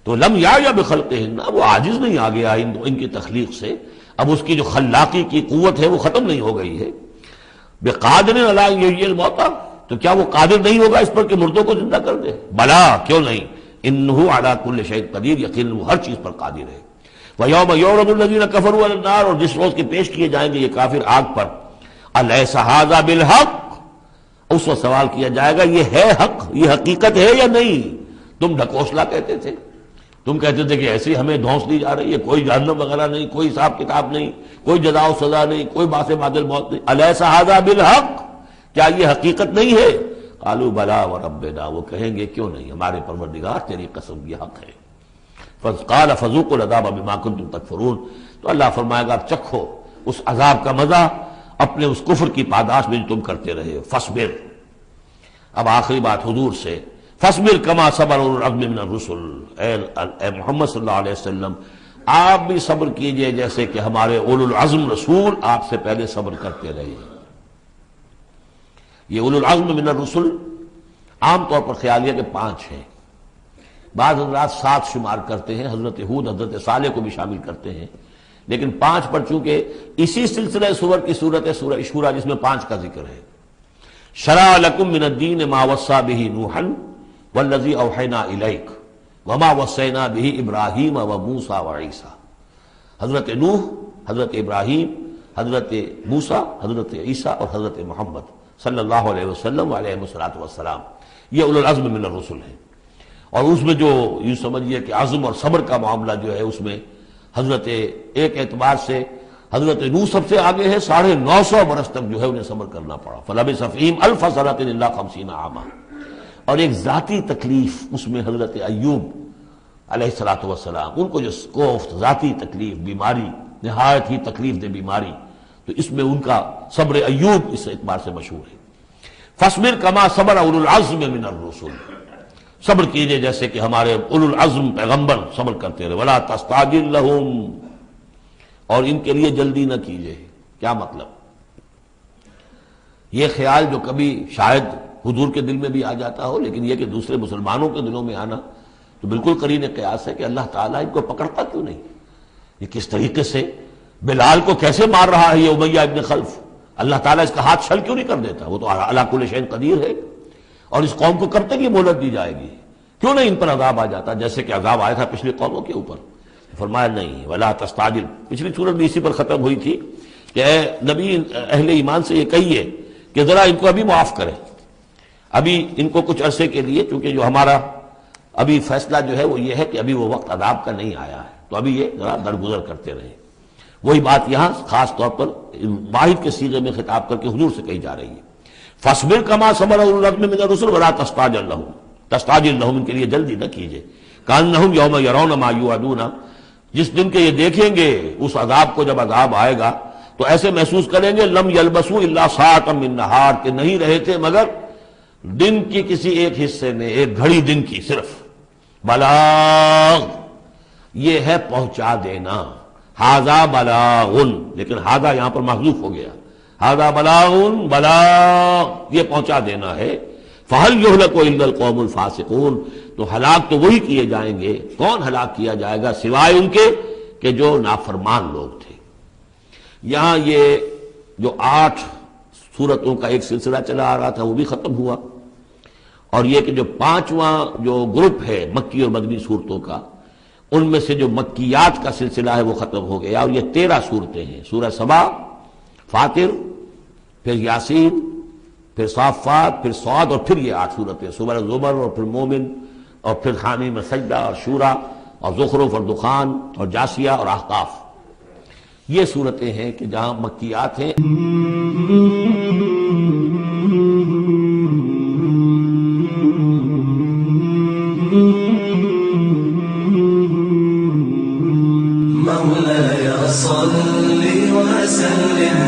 تو لم یا بخلقہن، وہ عاجز نہیں آ گیا ان کی تخلیق سے. اب اس کی جو خلاقی کی قوت ہے وہ ختم نہیں ہو گئی ہے. بقادر علی ان یحیی الموتى، تو کیا وہ قادر نہیں ہوگا اس پر کہ مردوں کو زندہ کر دے؟ بلا، کیوں نہیں، انہ علی کل شیء قدیر، یقیناً وہ ہر چیز پر قادر ہے. ویوم یعرض الذین کفروا علی النار، اور جس روز کے پیش کیے جائیں گے یہ کافر آگ پر، الیس ھذا بالحق، اس وقت سوال کیا جائے گا یہ ہے حق، یہ حقیقت ہے یا نہیں؟ تم ڈھکوسلا کہتے تھے، تم کہتے تھے کہ ایسی ہمیں دھونس دی جا رہی ہے، کوئی جہنم وغیرہ نہیں، کوئی حساب کتاب نہیں، کوئی جزا و سزا نہیں، کوئی باس بادل موت نہیں. الیس ھذا بالحق، کیا یہ حقیقت نہیں ہے؟ قالوا بلا وربنا، وہ کہیں گے کیوں نہیں، ہمارے پروردگار تیری قسم یہ حق ہے. قال فذوقوا العذاب بما كنتم تکفرون، تو اللہ فرمائے گا اب چکھو اس عذاب کا مزہ اپنے اس کفر کی پاداش میں جو تم کرتے رہے. فاصبر، اب آخری بات حضور سے، فاصبر کما صبر اولو العزم من الرسل، اے محمد صلی اللہ علیہ وسلم آپ بھی صبر کیجئے جیسے کہ ہمارے اولو العزم رسول آپ سے پہلے صبر کرتے رہے. یہ اولو العزم من الرسل عام طور پر خیال ہے کہ 5 ہیں. بعض حضرات 7 شمار کرتے ہیں، حضرت ہود حضرت صالح کو بھی شامل کرتے ہیں، لیکن 5 پر چونکہ اسی سلسلہ سور کی صورت ہے سورہ شورى جس میں 5 کا ذکر ہے۔ شرع لکم من الدین ما وصى به نوحا والذی اوحینا الیک وما وصینا به ابراہیم وموسیٰ وعیسیٰ۔ حضرت نوح، حضرت ابراہیم، حضرت موسیٰ، حضرت عیسیٰ اور حضرت محمد صلی اللہ علیہ وسلم علیہ السلام، یہ اولو العزم من الرسل ہیں۔ اور اس میں جو یوں سمجھیے کہ عزم اور صبر کا معاملہ جو ہے اس میں حضرت ایک اعتبار سے حضرت نوح سب سے آگے ہے، 950 برس تک جو ہے انہیں صبر کرنا پڑا، فلبث فیہم 1000 سنۃ الا 50 عاما۔ اور ایک ذاتی تکلیف اس میں حضرت ایوب علیہ السلام، ان کو جو کوفت ذاتی تکلیف، بیماری، نہایت ہی تکلیف دہ بیماری، تو اس میں ان کا صبر ایوب اس اعتبار سے مشہور ہے۔ فاصبر کما صبر اولو العزم من الرسل، صبر کیجئے جیسے کہ ہمارے اولو العزم پیغمبر صبر کرتے رہے۔ ولا تستعجل لهم، اور ان کے لیے جلدی نہ کیجئے۔ کیا مطلب؟ یہ خیال جو کبھی شاید حضور کے دل میں بھی آ جاتا ہو، لیکن یہ کہ دوسرے مسلمانوں کے دلوں میں آنا تو بالکل قرین قیاس ہے کہ اللہ تعالیٰ ان کو پکڑتا کیوں نہیں؟ یہ کس طریقے سے بلال کو کیسے مار رہا ہے یہ امیہ ابن خلف، اللہ تعالیٰ اس کا ہاتھ چھل کیوں نہیں کر دیتا؟ وہ تو علی کل شیء قدیر ہے۔ اور اس قوم کو کب تک یہ مہلت دی جائے گی؟ کیوں نہیں ان پر عذاب آ جاتا جیسے کہ عذاب آیا تھا پچھلی قوموں کے اوپر؟ فرمایا نہیں، ولا تستعجل۔ پچھلی سورت بھی اسی پر ختم ہوئی تھی کہ اے نبی اہل ایمان سے یہ کہیے کہ ذرا ان کو ابھی معاف کریں، ابھی ان کو کچھ عرصے کے لیے، چونکہ جو ہمارا ابھی فیصلہ جو ہے وہ یہ ہے کہ ابھی وہ وقت عذاب کا نہیں آیا ہے، تو ابھی یہ ذرا درگزر کرتے رہیں۔ وہی بات یہاں خاص طور پر واحد کے صیغے میں خطاب کر کے حضور سے کہی جا رہی ہے۔ فاصبر کما صبر اولو العزم من الرسل ولا تستعجل لهم، تستعجل لهم ان کے لیے جلدی نہ کیجیے۔ کانہم یوم یرون ما یوعدون، جس دن کے یہ دیکھیں گے اس عذاب کو، جب عذاب آئے گا تو ایسے محسوس کریں گے لم یلبسوا الا ساعۃ من نہار، کہ نہیں رہے تھے مگر دن کی کسی ایک حصے میں، ایک گھڑی دن کی صرف۔ بلاغ، یہ ہے پہنچا دینا، ھذا بلاغ، لیکن ھذا یہاں پر محذوف ہو گیا، ھذا بلاغ، بلاغ یہ پہنچا دینا ہے۔ فہل یہلک الا القوم الفاسقون، تو ہلاک تو وہی کیے جائیں گے، کون ہلاک کیا جائے گا سوائے ان کے کہ جو نافرمان لوگ تھے۔ یہاں یہ جو 8 سورتوں کا ایک سلسلہ چلا آ رہا تھا وہ بھی ختم ہوا، اور یہ کہ جو 5واں جو گروپ ہے مکی اور مدنی صورتوں کا، ان میں سے جو مکیات کا سلسلہ ہے وہ ختم ہو گیا، اور یہ 13 صورتیں ہیں، سورہ سبا، فاطر، پھر یاسین، پھر صافات، پھر صاد، اور پھر یہ 8 صورتیں، سورہ زمر، اور پھر مومن، اور پھر حامیم میں سجدہ، اور شورا، اور زخرف، اور دخان، اور جاسیہ، اور احقاف۔ یہ صورتیں ہیں کہ جہاں مکیات ہیں۔ مولاي صل وسلم